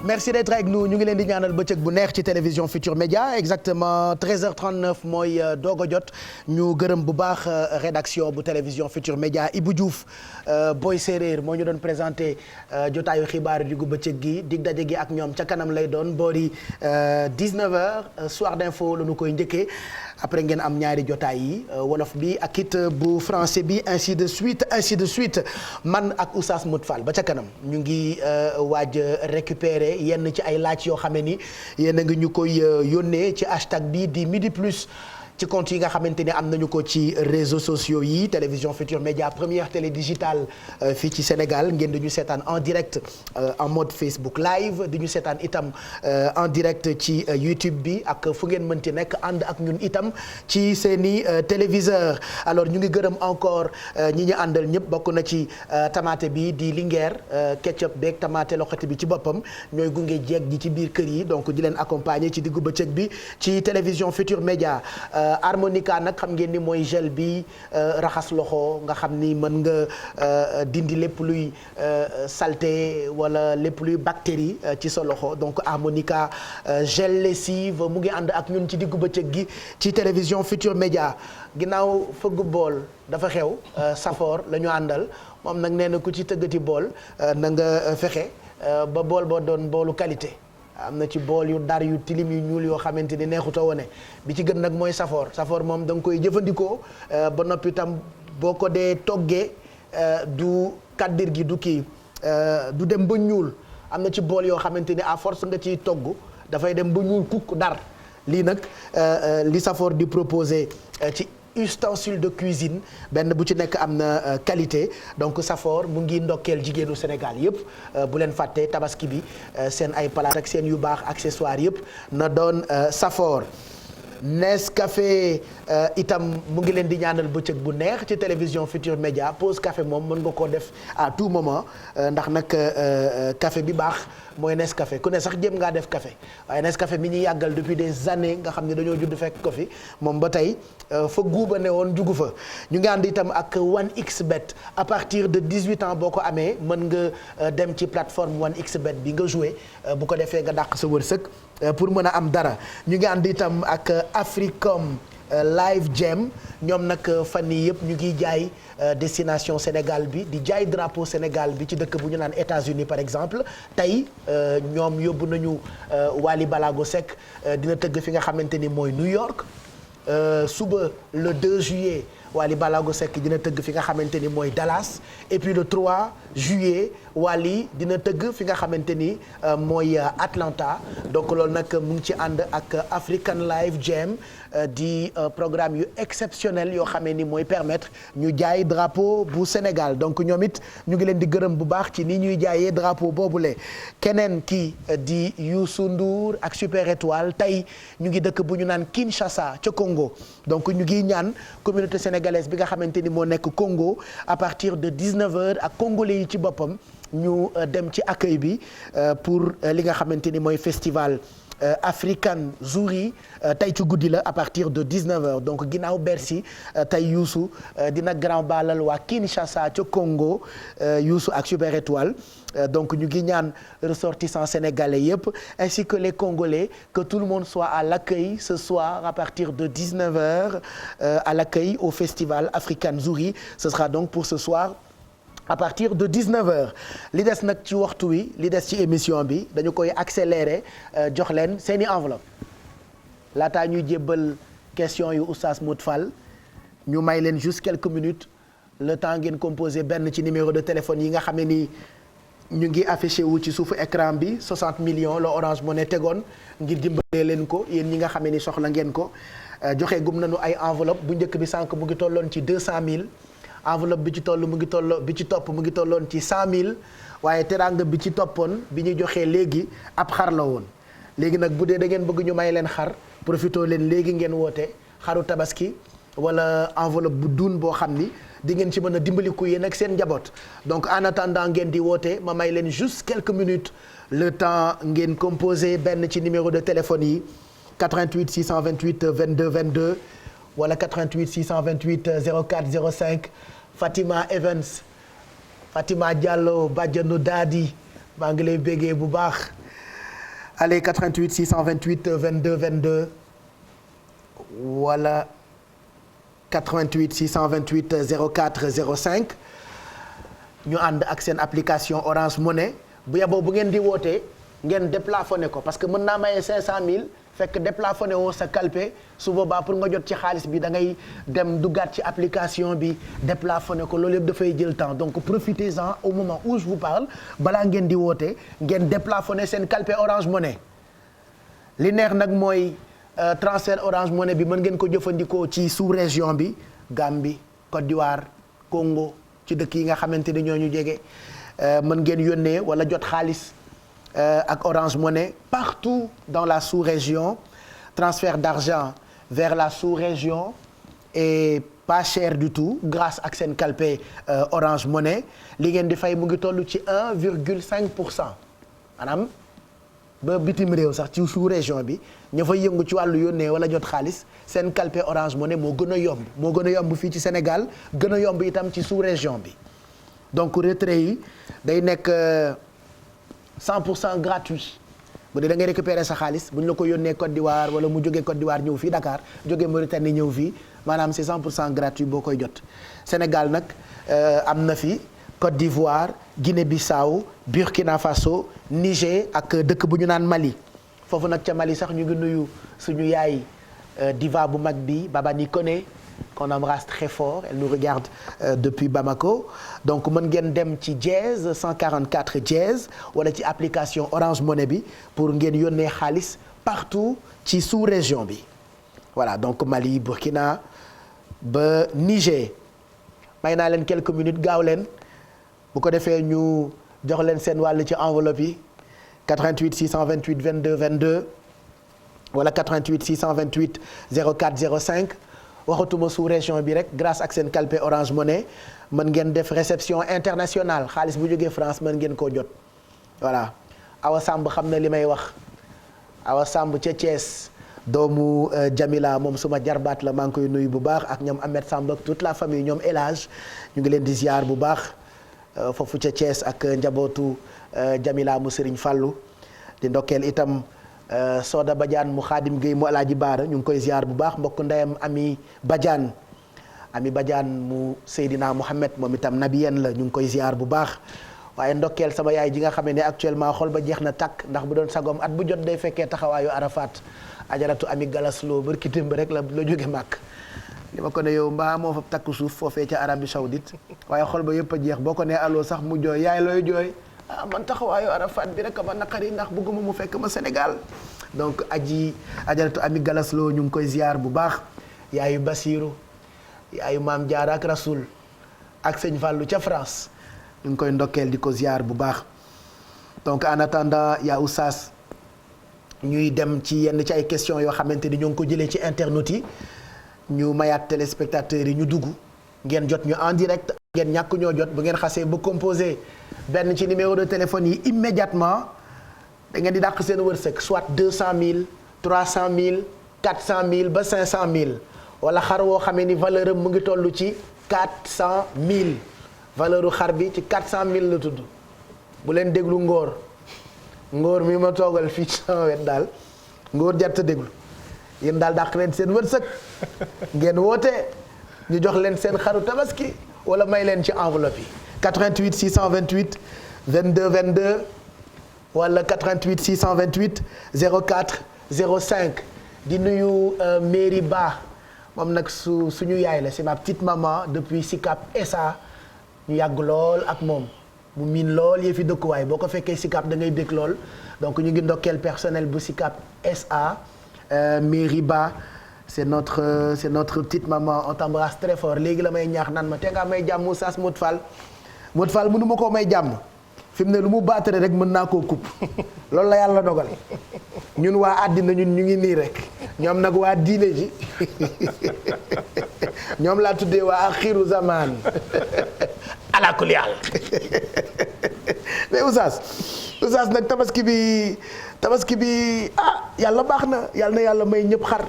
Merci d'être avec nous ñu ngi leen di ñaanal bëccëg bu neex ci télévision Futur Média exactement 13h39 mooy doog a jot ñu gërëm bu baax rédaction bu télévision Futur Média Ibou Diouf Boy Séréer moo ñu doon présenté jotaayu xibaar diggu bëccëg gi dig daje gi ak ñoom ca kanam lay doon boori 19h soir d'info la ñu koy njëkkee après ngeen am ñaari jotaay yi wolof bi ak it bu français bi ainsi de suite man ak Oustaz Modou Fall ba ca kanam ñu ngi waaj récupérer yenn ci ay laaj yoo xam ne ni yéen a ngi ñu koy yónnee ci hashtag bi di midi plus ci compte yi nga xamante ni am nañu ko ci réseaux sociaux yi télévision Futur Média première télé digitale fii ci Sénégal ngeen di ñu seetaan en direct en mode Facebook live di ñu seetaan itam en direct ci YouTube bi ak fu ngeen mënti nekk ànd ak ñun itam ci seeni téléviseur alors ñu ngi gërëm encore ñi ñu àndal ñëpp bokk na ci tamaate bi di Linguère ketchup beeg tamaate loxoti bi ci boppam ñooy gunge jeeg ji ci biir kër yi donc di leen accompagner ci diggu bëccëg bi ci télévision Futur Média harmonica nag xam ngeen ni mooy gel bi raxas loxo nga xam ni mën nga dindi lépp luy saleté wala lépp luy bactérie ci sa loxo donc harmonica gel lessive mu ngi ànd ak ñun ci diggu bëccëg gi ci télévision Futur Média ginnaaw fëgg bool dafa xew safoor la ñu àndal moom nag nee na ku ci tëggati bool na nga fexe ba bool boo doon boolu qualité am na ci bool yu dar yu tilim yu ñuul yoo xamante ni neexuta wone bi ci gën nag mooy safoor moom da nga koy jëfandikoo ba noppi itam boo ko dee toggee du kaddir gi du kii du dem ba ñuul am na ci bool yoo xamante ni à force nga ciy togg dafay dem ba ñuul kukk dar lii nag li safoor di proposer ci ustensile de cuisine benn bu ci nekk am na qualité donc Safor mu ngi ndokkeel jigéenu Sénégal yëpp bu leen fàtte tabaski bi seen ay palaat ak seen yu baax accessoires yëpp na doon Safor. Nescafé itam mu ngi leen di ñaanal bëccëg bu neex ci télévision Futur Média pause café moom mën nga koo def à tout moment ndax nag café bi baax mooy Nescafé ku ne sax jéem ngaa def café waaye Nescafé mi ñuy yàggal depuis des années nga xam ne dañoo judd fekk ko fi moom ba tey fa guuba ne woon jugu fa ñu ngi ànd itam ak 1xBet à partir de 18 ans boo ko amee mën nga dem ci plateforme 1xBet bi nga joué bu ko defee nga dàq sa wërsëg pour mën a am dara ñu ngi ànd itam ak Africom Live Jam ñoom nag fan yii yëpp ñu ngi jaay destination Sénégal bi di jaay drapeau Sénégal bi ci dëkk bu ñu naan États-Unis par exemple tey ñoom yóbbu nañu Wally Balago Seck dina tëgg fi nga xamante ni mooy New York suba le 2 juillet Wally Balago Seck dina tëgg fi nga xamante ni mooy Dallas et puis le 3 juillet Wally dina tëgg fi nga xamante ni mooy Atlanta donc loolu nag mu ngi ci ànd ak African Live Jam di programme yu exceptionnel yoo xamee ni mooy permettre ñu jaay drapeau bu Sénégal donc ñoom it ñu ngi leen di gërëm bu baax ci ni ñuy jaayee drapeau boobule keneen ki di Youssou Ndour ak Super Étoile tey ñu ngi dëkk bu ñu naan Kinshasa ca Congo donc ñu ngi ñaan communauté sénégalaise bi nga xamante ni moo nekk Congo à partir de 19h ak congolais yi ci boppam ñu dem ci accueil bi pour li nga xamante ni mooy festival African Zouri tey ci guddi la à partir de 19h donc ginnaaw Bercy tey Youssou dina grand balal waa Kinshasa ca Congo Youssou ak Super Étoile donc ñu ngi ñaan ressortissants sénégalais yëpp ainsi que les Congolais que tout le monde soit à l'accueil ce soir à partir de 19h à l'accueil au festival African Zouri ce sera donc pour ce soir à partir de 19h li des nag ci waxtu wi li des ci émission bi dañu koy accélérer jox leen seeni enveloppe laataa ñuy jébbal question yu Oustaz Modou Fall ñu may leen juste quelques minutes le temps ngeen composé benn ci numéro de téléphone yi nga xam ne ni ñu ngi affiché wu ci suufu écran bi 60 millions la Orange Money tegoon ngir dimbalee leen ko yéen ñi nga xam ne ni soxla ngeen ko joxe gum nañu ay enveloppe bu njëkk bi sànq mu ngi tolloon ci 200 000 enveloppe bi ci toll mu ngi toll bi ci topp mu ngi tolloon ci 100 000 waaye teraanga bi ci toppoon bi ñu joxee léegi ab xar la woon léegi nag bu dee da ngeen bëgg ñu may leen xar profité leen léegi ngeen woote xaru tabaski wala enveloppe bu duun boo xam ni di ngeen ci mën a dimbaliku yéen ak seen njaboot donc en attendant ngeen di woote ma may leen juste quelques minutes le temps ngeen composé benn ci numéro de téléphone yi 88 628 22 22 wala 88 628 04 05 Fatima Evans Fatima Diallo Badiane Dadi maa ngi lay béggee bu baax allez 88 628 22 22 wala 88 628 04 05 ñu ànd ak seen application Orange Money bu yeboo bu ngeen di wootee ngeen déplafonné ko parce que mën naa maye 500000 fekk déplafonné woo sa kalpe su boobaa pour nga jot ci xaalis bi da ngay dem duggaat ci application bi déplafonné ko loolu yëpp dafay jël temps donc profitez-en au moment où je vous parle balaa ngeen di wootee ngeen déplafonné seen kalpe Orange Money li neex nag mooy transfert Orange Money bi mën ngeen ko jëfandikoo ci sous-région bi Gambie Côte d'Ivoire Congo ci dëkk yi nga xamante ni ñoo ñu jege mën ngeen yónnee wala jot xaalis ak Orange Money partout dans la sous-région transfert d'argent vers la sous-région est pas cher du tout grâce ak seen kalpe Orange Money li ngeen di fay mu ngi toll ci 1,5% maanaam ba bitim réew sax ci sous-région bi ña fay yëngu ci wàllu yónnee wala jot xaalis seen kalpe Orange Money moo gën a yomb fii ci Sénégal gën a yomb itam ci sous-région bi donc retrait yi day nekk 100% gratuit bu dee da ngay récupérer sa xaalis bu ñu la ko yónnee Côte d'Ivoire wala mu jógee Côte d'Ivoire ñëw fii Dakar jógee Mauritanie ñëw fii maanaam c'est 100% gratuit boo koy jot Sénégal nag am na fi Côte d'Ivoire Guinée-Bissau Burkina Faso Niger ak dëkk bu ñu naan Mali foofu nag ca Mali sax ñu ngi nuyu suñu yaay diva bu mag bi Babani Koné qu'on embrasse très fort elle nous regarde depuis Bamako donc mën ngeen dem ci dièse 144 dièse wala ci application Orange Money bi pour ngeen yónnee xaalis partout ci sous-région bi voilà donc Mali Burkina ba Niger may naa leen quelques minutes gaaw leen bu ko defee ñu jox leen seen wàll ci enveloppe yi 88 628 22 22 wala 88 628 04 05 waxatuma sous-région bi rek grâce ak seen kalpe Orange Money mën ngeen def réception internationale xaalis bu jógee France mën ngeen koo jot voilà Awa Samb xam na li may wax Awa Samb ca Thiès doomu Jamila moom suma jarbaat la maa ngi koy nuyu bu baax ak ñoom Ahmed Samb ak toute la famille ñoom El Hadj ñu ngi leen di ziar bu baax foofu ca Thiès ak njabootu Jamila mu Serigne Fallou di ndokkeel itam Soda Badiane mu Xaadim Gueye mu Alaaji Baara ñu ngi koy ziar bu baax mbokk ndeyam Ami Badiane mu Seydina Mohamed moom itam nabiyen la ñu ngi koy ziar bu baax waaye ndokkeel sama yaay ji nga xam ne actuellement xol ba jeex na takk ndax bu doon sagoom at bu jot day fekkee taxawaayu Arafat ajaratu Ami Galaslo barki démb rek la jóge màkk li ma ko ne yow mbaa moo fa takk suuf foofee ca Arabie Saoudite waaye xol ba yëpp a jeex boo ko nee allo sax mu jooy yaay looy jooy man taxawaayu Arafat bi rek ma naqari ndax bëgguma mu fekk ma Sénégal donc ajaratu Ami Galaslo ñu ngi koy ziar bu baax yaayu Basiru yaayu Maam Jaara ak Rasoul ak sëñ Fallou ca France ñu ngi koy ndokkeel di ko ziar bu baax donc en attendant yaa Oustaz ñuy dem ci yenn ci ay questions yoo xamante ni ñoo ngi ko jëlee ci internautes yi ñu mayaat téléspectateurs yi ñu dugg ngeen jot ñu en direct ngeen ñàkk ñoo jot bu ngeen xasee ba composé benn ci numéro de téléphone yi immédiatement da ngeen di dàq seen wërsëg soit 200000 300000 400000 ba 500000 wala xar woo xamee ni valeur am mu ngi toll ci 400000 valeur u xar bi ci 400000 la tudd bu leen déglu ngóor mi ma toogal fii ci sama wet daal ngóor jarta déglu yéen daal dàq leen seen wërsëg ngeen woote ñu jox leen seen xaru tabaski wala may leen ci enveloppe yi 88 628 22 22 wala 88 628 04 05 di nuyu Mairie Ba moom nag suñu yaay la c'est ma petite maman depuis Sicap SA ñu yàgg lool ak moom mu miin lool yëfi dëkkuwaay boo ko fekkee Sicap da ngay dégg lool donc ñu ngi ndokkeel personnel bu Sicap SA Mairie Ba c'est notre petite maman on t'embrasse très fort léegi la may ñaax naan ma te nga may jàmm Oustaz Modou Fall mënu ma koo may jàmm fi mu ne lu mu baatare rek mën naa koo coupe loolu la yàlla dogal ñun waa àddina ñun ñu ngi nii rek ñoom nag waa diine ji ñoom laa tuddee waa axiru zaman ala kulli haal mais Oustaz Oustaz nag tabaski bi yàlla baax na yàlla may ñëpp xar.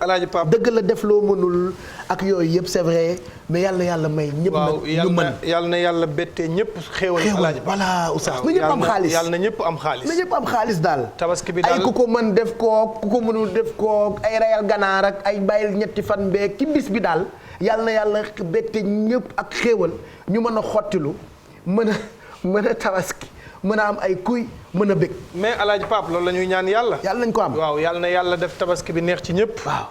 Alaaji Pape dëgg la def loo mënul ak yooyu yëpp c'est vrai mais yàlla may ñëpp nag ñu mën yàlla na yàlla bettee ñëpp xéewal Alaaji Pape voilà Oustaz na ñëpp am xaalis yàlla na ñëpp am xaalis na ñëpp am xaalis daal tabaski bi daal ay ku ko mën def kook ku ko mënul def kook ay rayal ganaar ak ay bàyyil ñetti fan beeg ci bis bi daal yàlla bette ñëpp ak xéewal ñu mën a xottilu mën a tabaski mën a am ay kuy mën a bëgg. mais Alaaji Pape loolu la ñuy ñaan yàlla. yàlla nañ ko am waaw yàlla na yàlla def tabaski bi neex ci ñëpp. waaw.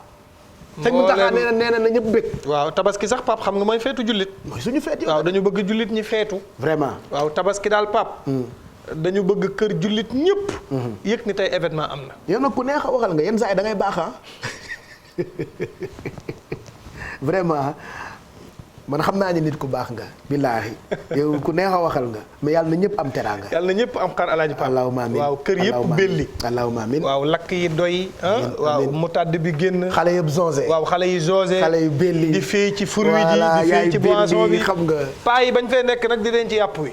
sëñ mu taxaa nee na ñëpp bëgg. waaw tabaski sax Pape xam nga mooy feetu jullit. mooy suñu feet yi. waaw dañu bëgg jullit ñi feetu. vraiment waaw tabaski daal Pape. dañu bëgg kër jullit ñëpp. yëg ni tey événement am na. yow nag ku neex a waxal nga yenn saa yi da ngay baax vraiment. man xam naa ne nit ku baax nga billaahi yow ku neex a waxal nga mais yàlla na ñëpp am teraanga. yàlla na ñëpp am xar Alaaji Pape. allahumma amiin waaw kër yëpp belli. allahumma amiin waaw lakk yi doy. waaw mutadd bi génn. xale yëpp zonze. waaw xale yi zonze. xale yu belli di fee ci fur wi ji di fee ci boisson bi xam nga. paa yi bañ fee nekk nag di denc yàpp wi.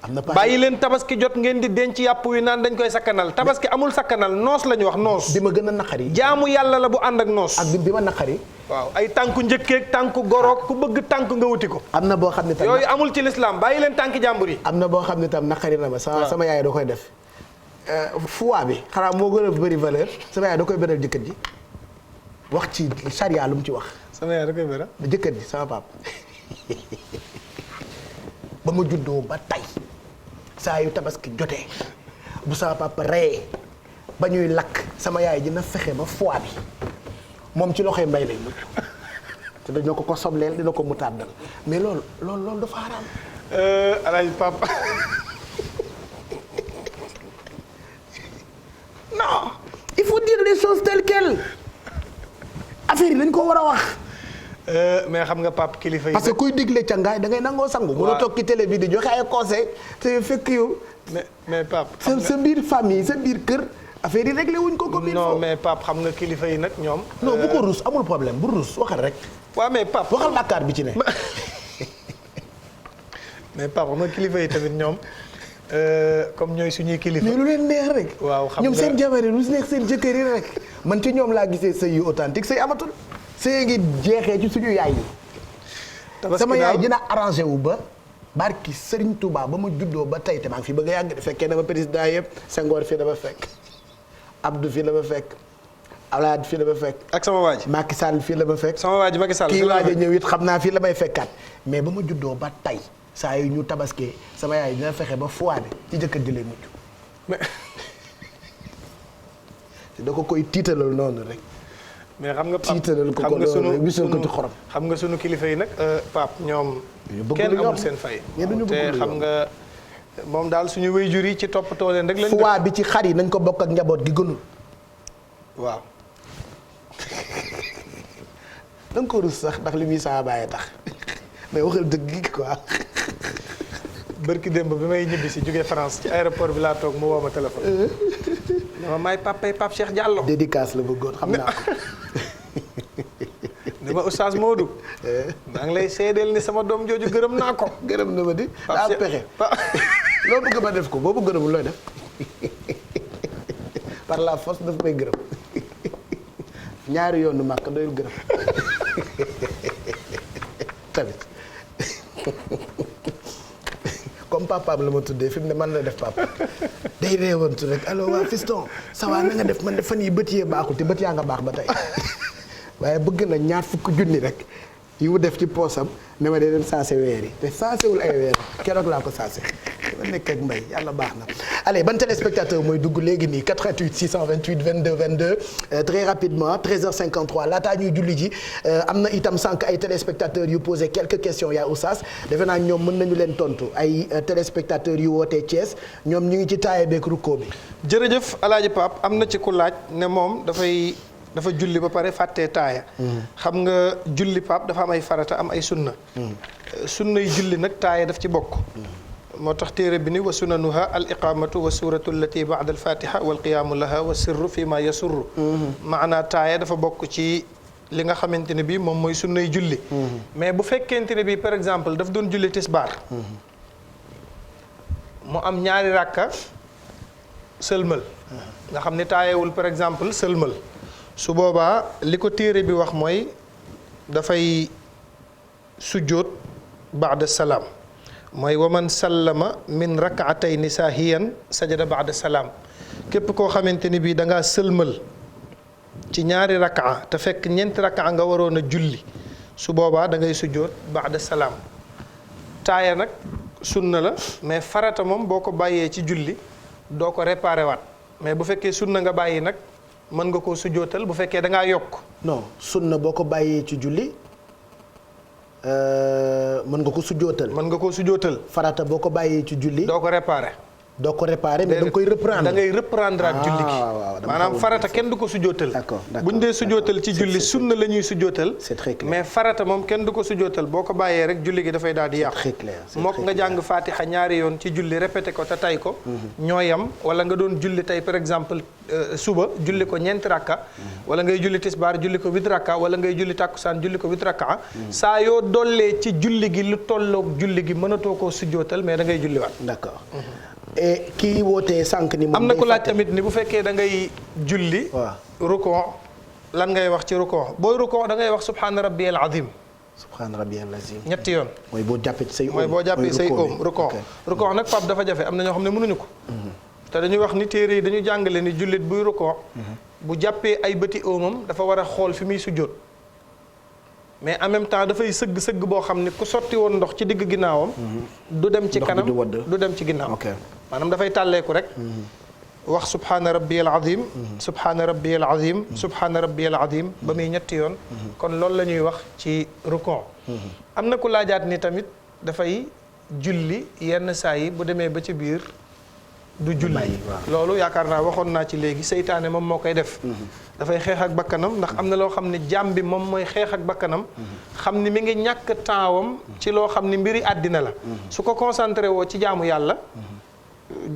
am na bàyyi leen tabaski jot ngeen di denc yàpp wi naan dañ koy sakkanal tabaski amul sakkanal noos la ñu wax noos. bi ma gën a naqari. jaamu yàlla la bu ànd ak noos. ak bi ma naqari. waaw ay tànku njëkkeeg tànku goroog ku bëgg tànk nga wuti ko. am na boo xam ne tam yooyu amul ci lislaam bàyyi leen tànki jàmbur yi. am na boo xam ne tam naqari na ma. sama yaay da koy def. foi bi xanaa moo gën a bëri valeur sama yaay da koy beral jëkkër ji wax ci charia lu mu ci wax. sama yaay da koy beral. jëkkër ji sama pap ba ma juddoo ba tey saa yu tabaski jotee bu sama papa reyee ba ñuy lakk sama yaay dina fexe ba foi bi moom ci loxoy mbay lay mujj te dañoo ko sobleel dina ko mu tàddal mais loolu dafa xaraam. Alaaji Pape. non il faut dire les choses telles quelles affaire yi dañ ko war a wax. mais xam nga Pape kilifa yi. parce que kuy digle cangaay da ngay nangoo sangu. waaw mënoo toog ci télé bi di joxe ay conseil te fekk yow. mais Pape. sa biir famille sa biir kër affaire yi réglé wuñ ko comme il faut. non mais Pape xam nga kilifa yi nag ñoom. non bu ko rus amul problème bu rus waxal rek. waaw mais Pape waxal bàkkaar bi ci ne. mais Pape xam nga kilifa yi tamit ñoom comme ñooy suñuy kilifa. mais lu leen neex rek. waaw xam nga ñoom seen jabar yi lu neex seen jëkkër yi rek man ci ñoom laa gisee sëy yu authentique sëy amatul. sëy ngi jeexee ci suñu yaay yi. sama yaay dina arrangé wu ba. barki Serigne Touba ba ma juddoo ba tey te maa ngi fi bëgg a yàgg de fekkee na ma président yëpp Senghor fii la ma fekk Abdou fii la ma fekk Abdoulaye fii la ma fekk. ak sama waa ji Macky Sall fii la ma fekk. sama waa ji Macky Sall kii waaj a ñëw it xam naa fii la may fekkaat mais ba ma juddoo ba tey saa yu ñu tabaskee sama yaay dina fexe ba foire ci jëkkër ji lay mujj. mais. te da ko koy tiitalal noonu rek. mais xam nga Pape tiitalal ko xam nga sunu bisul ko ci xorom. xam nga sunu kilifa yi nag Pape ñoom. kenn amul seen fay. te xam nga moom daal suñu waajur yi ci toppatoo leen rek. lañ foire bi ci xar yi nañ ko bokk ak njaboot gi gënul. waaw. da nga ko rus sax ndax li muy saa bàyyi tax mais waxal dëgg gi quoi. bërki démb bi may ñibbi si jógee France ci aéroport bi laa toog mu woo ma téléphone. dama may Pape Cheikh Diallo. dédicace la bëggoon xam naa ko. dama Oustaz Modou. maa ngi lay seedeel ni sama doom jooju gërëm naa ko. gërëm na ma di. daa pexe loo bëgg ma def ko boobu gërëmul looy def par la force daf may gërëm ñaari yoonu màkk doyul gërëm tamit comme papaam la ma tuddee fi mu ne man la def papa day reewantu rek allo waa fiston ça va na nga def man de fan yi bët yee baaxul te bët yaa nga baax ba tey waaye bëgg na ñaar fukk junni rek yi mu def ci poosam ne ma dee dem saase weer yi te saasewul ay weer keroog laa ko saase ma nekk ak mbay yàlla baax na. allez ban téléspectateur mooy dugg léegi nii 88 628 22 22 très rapidement 13h53 laataa ñuy julli ji am na itam sànq ay téléspectateurs yu posé quelques questions yaa Oustaz defe naa ñoom mën nañu leen tontu ay téléspectateurs yu wootee Thiès ñoom ñu ngi ci taaye beeg rukkoo bi. jërëjëf El Hadj Pape am na ci ku laaj ne moom dafa julli ba pare fàttee taaya. xam nga julli Pape dafa am ay farata am ay sunna. sunna yi julli nag taaya daf ci bokk. moo tax téere bi ni wa sunanuha al iqamatu wa suratu allati ba'da al fatiha wal qiyaamu laha wa sirru fi ma yasurru. maanaa taaya dafa bokk ci li nga xamante ne bii moom mooy sunnay julli. mais bu fekkente ne bii par exemple daf doon julli tisbaar. mu am ñaari rakka sëlmal nga xam ne taayewul par exemple sëlmal su boobaa li ko téere bi wax mooy dafay sujjóot baada salaam mooy waman sallama min rakaatayni saahiyan sajada baada salaam képp koo xamante ni bii da ngaa sëlmal ci ñaari rakaa te fekk ñeenti rakaa nga waroon a julli su boobaa da ngay sujjóot baada salaam taaya nag sunna la mais farata moom boo ko bàyyee ci julli doo ko réparé waat mais bu fekkee sunna nga bàyyi nag mën nga koo sujjóotal bu fekkee da ngaa yokk. non sunna boo ko bàyyee ci julli mën nga ko sujjóotal. mën nga koo sujjóotal. farata boo ko bàyyee ci julli. doo ko réparé. doo ko réparé mais da nga koy reprendre. da ngay reprendre ak julli gi. maanaam farata kenn du ko sujjóotal. d'accord bu ñu dee sujjóotal ci julli sunna la ñuy sujjóotal. c'est très clair mais farata moom kenn du ko sujjóotal boo ko bàyyee rek julli gi dafay daal di yàqu. c'est très clair mook nga jàng Fatiha ñaari yoon ci julli répété ko te tay ko. ñooyam wala nga doon julli tey par exemple suba julli ko ñeenti rakka. wala ngay julli tisbaar julli ko 8 rakka wala ngay julli takkusaan julli ko 8 rakka. saa yoo dollee ci julli gi lu tolloog julli gi mënatoo koo sujjóotal mais da ngay julliwaat. d'accord. et kii wootee sànq ni moom am na ku laaj tamit ni bu fekkee da ngay julli. waaw rukon lan ngay wax ci rukon booy rukon da ngay wax subhaana rabbiyal azim. subhaana rabbiyal azim. ñetti yoon. mooy boo jàppee ci say oom. mooy boo jàppee say oom rukon. rukon nag Pape dafa jafe am na ñoo xam ne mënuñu ko. te dañuy wax ni téere yi dañu jàngale ni jullit buy rukon. bu jàppee ay bëti oomam dafa war a xool fi muy sujjóot. mais en même temps dafay sëgg boo xam ne ku sotti woon ndox ci digg ginnaawam. du dem ci kanam du dem ci ginnaaw. maanaam dafay tàlleeku rek. wax subhaana rabbiyal azim. subhaana rabbiyal azim. subhaana rabbiyal azim ba muy ñetti yoon. kon loolu la ñuy wax ci rukon. am na ku laajaat ni tamit dafay julli yenn saa yi bu demee ba ci biir. du julli loolu yaakaar naa waxoon naa ci léegi seytaane moom moo koy def. dafay xeex ak bakkanam ndax am na loo xam ne jaam bi moom mooy xeex ak bakkanam. xam ni mi ngi ñàkk tempsam ci loo xam ni mbiri àddina la. su ko concentré woo ci jaamu yàlla.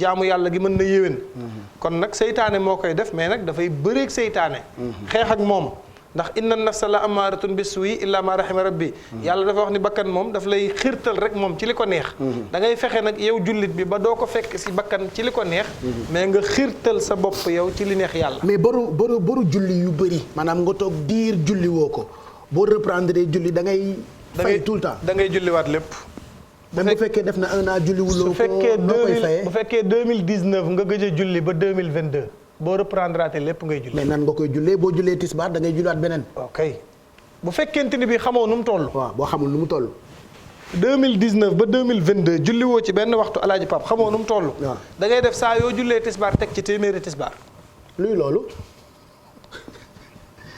jaamu yàlla gi mën na yéwén. kon nag seytaane moo koy def mais nag dafay bëreeg seytaane. xeex ak moom ndax inna nafsa la amaaratun bis-suu'i illa ma rahima rabbi. yàlla dafa wax ni bakkan moom daf lay xirtal rek moom ci li ko neex. da ngay fexe nag yow jullit bi ba doo ko fekk si bakkan ci li ko neex. mais nga xirtal sa bopp yow ci li neex yàlla. mais boru julli yu bëri maanaam nga toog diir julli woo ko boo reprendre julli da ngay. fay tout le temps da ngay julliwaat lépp. bu fekkee def na un an julli wuloo ko noo koy fayee bu fekkee 2019 nga gëj a julli ba 2022 boo reprendre aate lépp ngay julli. mais nan nga koy jullee boo jullee tisbaar da ngay julliwaat beneen. ok bu fekkente ni bi xamoo nu mu toll. waaw boo xamul nu mu toll. 2019 ba 2022 julli woo ci benn waxtu alaaji Pape xamoo nu mu toll. waaw da ngay def saa yoo jullee tisbaar teg ci téeméeri tisbaar. luy loolu.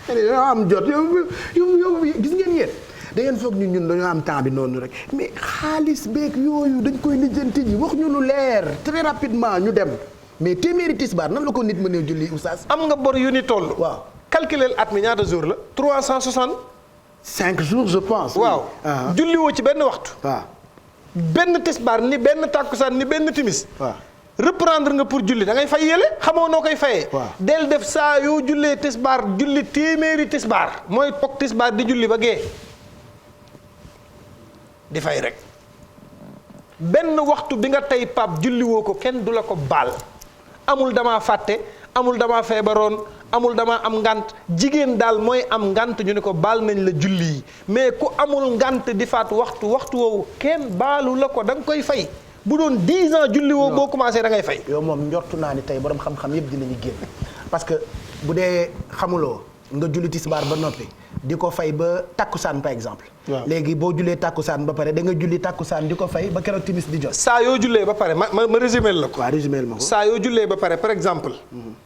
dañoo am jot yow gis ngeen yéen. da ngeen foog ñun dañoo am temps bi noonu rek mais xaalis beeg yooyu dañ koy lijjanti ji wax ñu lu leer très rapidement ñu dem mais téeméeri tisbaar nan la ko nit mënee julli oustaz. am nga bor yu ni toll. waaw calculer at mi ñaata jours la. 360. 5 jours je pense. waaw julli woo ci benn waxtu. waaw benn tisbaar ni benn tàkkusaan ni benn timis. waaw reprendre nga pour julli da ngay fay yële xamoo noo koy fayee. waaw del def saa yoo jullee tisbaar julli téeméeri tisbaar mooy toog tisbaar di julli ba gee. di fay rek benn waxtu bi nga tey Pape julli woo ko kenn du la ko baal amul damaa fàtte amul damaa feebaroon amul damaa am ngant jigéen daal mooy am ngant ñu ne ko baal nañ la julli yi mais ku amul ngant di faat waxtu woowu kenn baalu la ko da nga koy fay bu doon 10 ans julli woo boo commencé da ngay fay. yow moom njortu naa ni tey borom xam-xam yëpp dinañu génn parce que bu dee xamuloo nga julli tisbaar ba noppi di ko fay ba takkusaan par exemple. waaw léegi boo jullee takkusaan ba pare da nga julli takkusaan di ko fay ba keroog timis di jot. saa yoo jullee ba pare ma résumé la ko. waaw résumé ma ko. saa yoo jullee ba pare par exemple.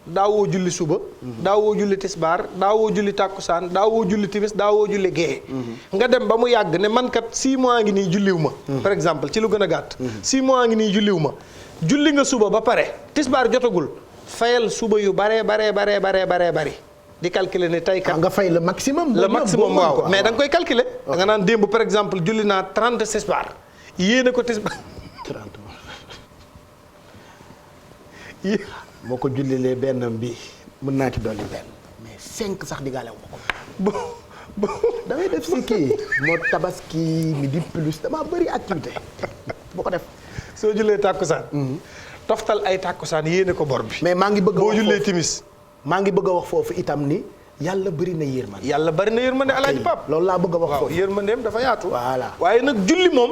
daawoo julli suba. daawoo julli tisbaar daawoo julli takkusaan daawoo julli timis daawoo julli gee. nga dem ba mu yàgg ne man kat 6 mois ngi nii julliw ma. par exemple ci lu gën a gàtt. 6 mois ngi nii julliw ma. julli nga suba ba pare tisbaar jotagul fayal suba yu baree. di calculer ne tey kat nga fay le maximum. le maximum waaw mais da nga koy calculer. da nga naan démb par exemple julli naa 30 tisbaar yéene ko tisbaar. 30 boo ko jullilee benn bi mën naa ci dolli benn mais 5 sax diggaale wu ma ko. da ngay def si kii moo tabaski midi plus dama bëri activité boo ko def. soo jullee tàkkusaan toftal ay tàkkusaan yéene ko bor bi. mais maa ngi bëgg a boo wax jullee foofu timis. maa ngi bëgg a wax foofu itam ni yàlla bëri na yërmande. yàlla bëri na yërmande Alaaji Pape. loolu laa bëgg a wax waaw foofu. yërmandeem dafa yaatu. voilà waaye nag julli moom.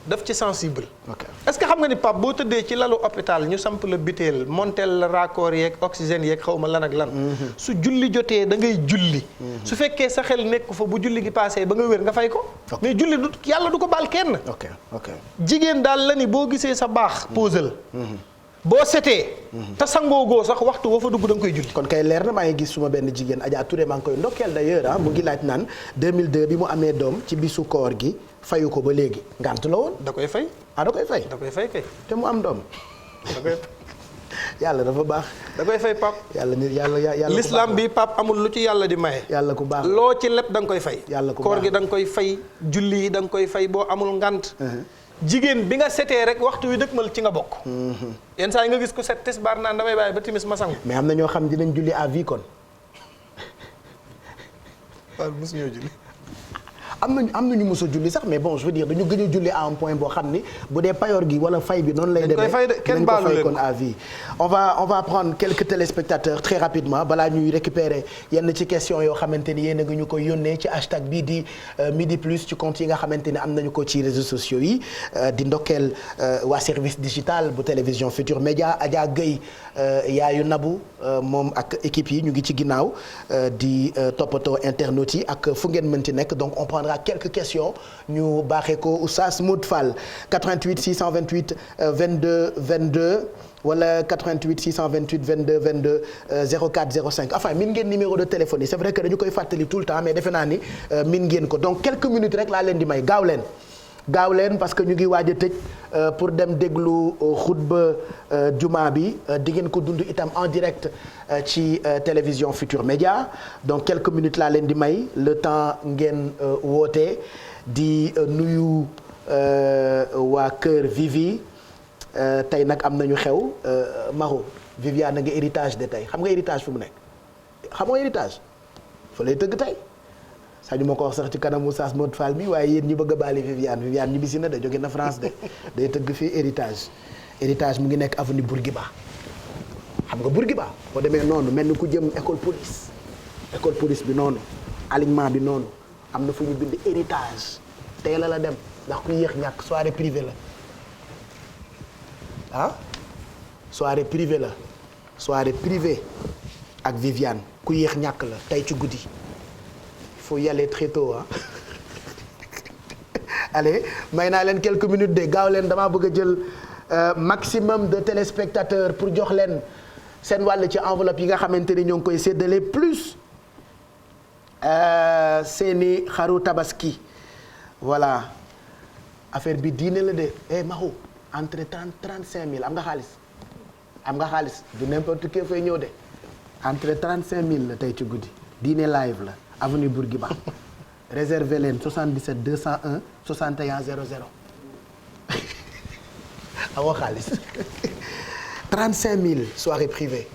daf ci sensible. ok est-ce que xam nga ni Pape boo tëddee ci lalu hôpital ñu samp la biteel montel la raccord yeeg oxygène yeeg xaw ma lan ak lan. su julli jotee da ngay julli. su fekkee sa xel nekk fa bu julli gi paasee ba nga wér nga fay ko. mais julli du yàlla du ko baal kenn. ok jigéen daal la ni boo gisee sa baax posal. boo setee. te sangoogoo sax waxtu woo fa dugg da nga koy julli. kon kay leer na maa ngi gis suma benn jigéen Adja Touré maa ngi koy ndokkeel d'ailleurs mu ngi laaj naan 2002 bi mu amee doom ci bisu koor gi fayu ko ba léegi ngant la woon. da koy fay. da koy fay. da koy fay kay. te mu am doom. da koy. yàlla dafa baax. da koy fay Pape. yàlla l'islam bi Pape amul lu ci yàlla di maye. yàlla ku baax loo ci lépp da nga koy fay. yàlla ku koor baax gi da nga koy fay julli yi da nga koy fay boo amul ngant. jigéen bi nga setee rek waxtu wi dëkkmal ci nga bokk. yenn saa yi nga gis ko set tisbaar naan damay bàyyi ba timis ma sangu. mais am na ñoo xam dinañ julli à vie kon. waaw mosu ñoo julli. am na ñu mos a julli sax mais bon je veux dire dañu gëj a julli à un point boo xam ni bu dee payoor gi wala fay bi noonu lay demee. dañ koy fay de kenn baalu leen ko fay kon à vie. on va prendre quelques téléspectateurs très rapidement balaa ñuy récupérer yenn ci question yoo xamante ni yéen a ngi ñu koy yónnee ci hashtag bii di Midi Plus ci compte yi nga xamante ni am nañu ko ci réseaux sociaux yi di ndokkeel waa service digital bu télévision Futur Média Adja Gueye yaayu Nabou moom ak équipe yi ñu ngi ci ginnaaw di toppatoo internautes yi ak fu ngeen mënti nekk donc on prendra quelques questions ñu baaxee ko Oustaz Moud Fall 88 628 22 22 wala 88 628 22 22 04 05 enfin min ngeen numéro de téléphone yi c'est vrai que dañu koy fàttali tout le temps mais defe naa ni min ngeen ko donc quelques minutes rek laa leen di may gaaw leen parce que ñu ngi waaj a tëj pour dem déglu xutba juma bi di ngeen ko dund itam en direct ci télévision Futur Média donc quelques minutes laa leen di may le temps ngeen woote di nuyu waa Kër Vivi tey nag am nañu xew Maro Viviane nga héritage de tey xam nga héritage fu mu nekk xam nga héritage fa lay tëgg tey sañu ma ko wax sax ci kanamu Oustaz Modou Fall bi waaye yéen ñi bëgg a baali Viviane ñibbisi na de jóge na France de day tëgg fii héritage mu ngi nekk avenue Bourguiba xam nga Bourguiba boo demee noonu mel ni ku jëm école police bi noonu alignement bi noonu am na fu ñu bind héritage tey la dem ndax ku yéex ñàkk soirée privée la soirée privée ak Viviane ku yéex ñàkk la tey ci guddi faut y aller très tôt allez may naa leen quelques minutes de gaaw leen damaa bëgg a jël maximum de téléspectateurs pour jox leen seen wàll ci enveloppe yi nga xamante ni ñoo ngi koy séddale plus seeni xaru tabaski voilà affaire bi diine la de Maxu entre 35 000 am nga xaalis du n'importe qui fay ñëw de entre 35 000 la tey ci guddi diine live la avenue Bourguiba réservé leen 77 201 61 00 amoo xaalis 35 000 soirée privée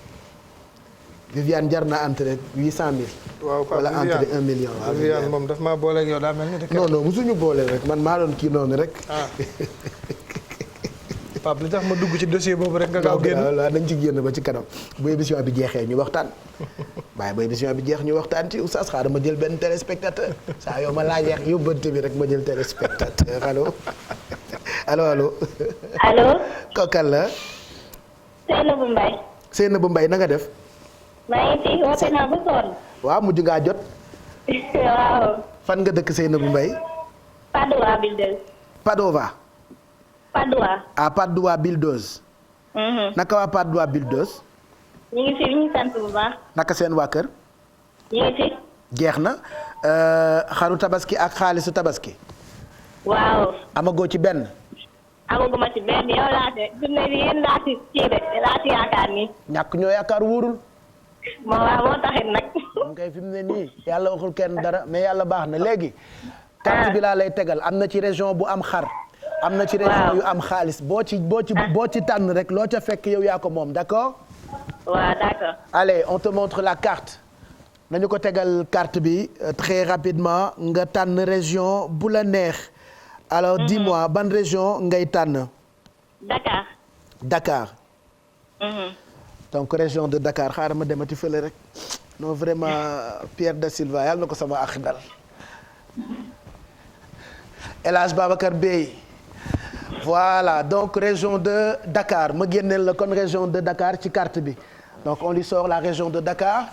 Viviane jar na entre 800 000. waaw Pape wala entre 1 million. waaw Viviane moom daf maa booleeg yow daa mel ni. non musuñu boole rek man maa doon kii noonu rek. Pape li tax ma dugg ci dossier boobu rek nga gaaw génn. waaw nañ ci génn ba ci kanam bu émission bi jeexee ñu waxtaan. waaye ba émission bi jeex ñu waxtaan ci oustaz xaaral ma jël benn téléspectateur saa yoo ma laajee yóbbante bi rek ma jël téléspectateur allo allo. kookal la. Seynabou Mbaye na nga def. maa ngi fi woote naa ba sonn. waaw mujj ngaa jot. waaw. fan nga dëkk Seynabou Mbaye. Padoa Builders. Padova. Padoa. Padoa Builders. naka waa Padoa Builders. ñu ngi fi ñu ngi sant bu baax. naka seen waa kër. ñu ngi fi. jeex na xaru tabaski ak xaalisu tabaski. waaw. amagoo ci benn. amaguma ci benn yow laa de fi mu ne nii yéen laa ci kii de laa ci yaakaar nii. ñàkk ñoo yaakaar wóorul. moo taxit nag. moom kay fi mu ne nii yàlla waxul kenn dara mais yàlla baax na léegi. carte bi laa lay tegal am na ci région bu am xar. am na ci région yu am xaalis boo ci tànn rek loo ca fekk yow yaa ko moom d'accord. waaw d'accord. allez on te montre la carte. nañu ko tegal carte bi très rapidement nga tànn région bu la neex. alors dis-moi ban région ngay tànn. Dakar. Dakar. donc région de Dakar xaaral ma demati fële rek non vraiment Pierre da Silva yàlla na ko sama àq dal El Hadj Babacar Bey voilà donc région de Dakar ma génneel la kon région de Dakar ci carte bi donc on lui sort la région de Dakar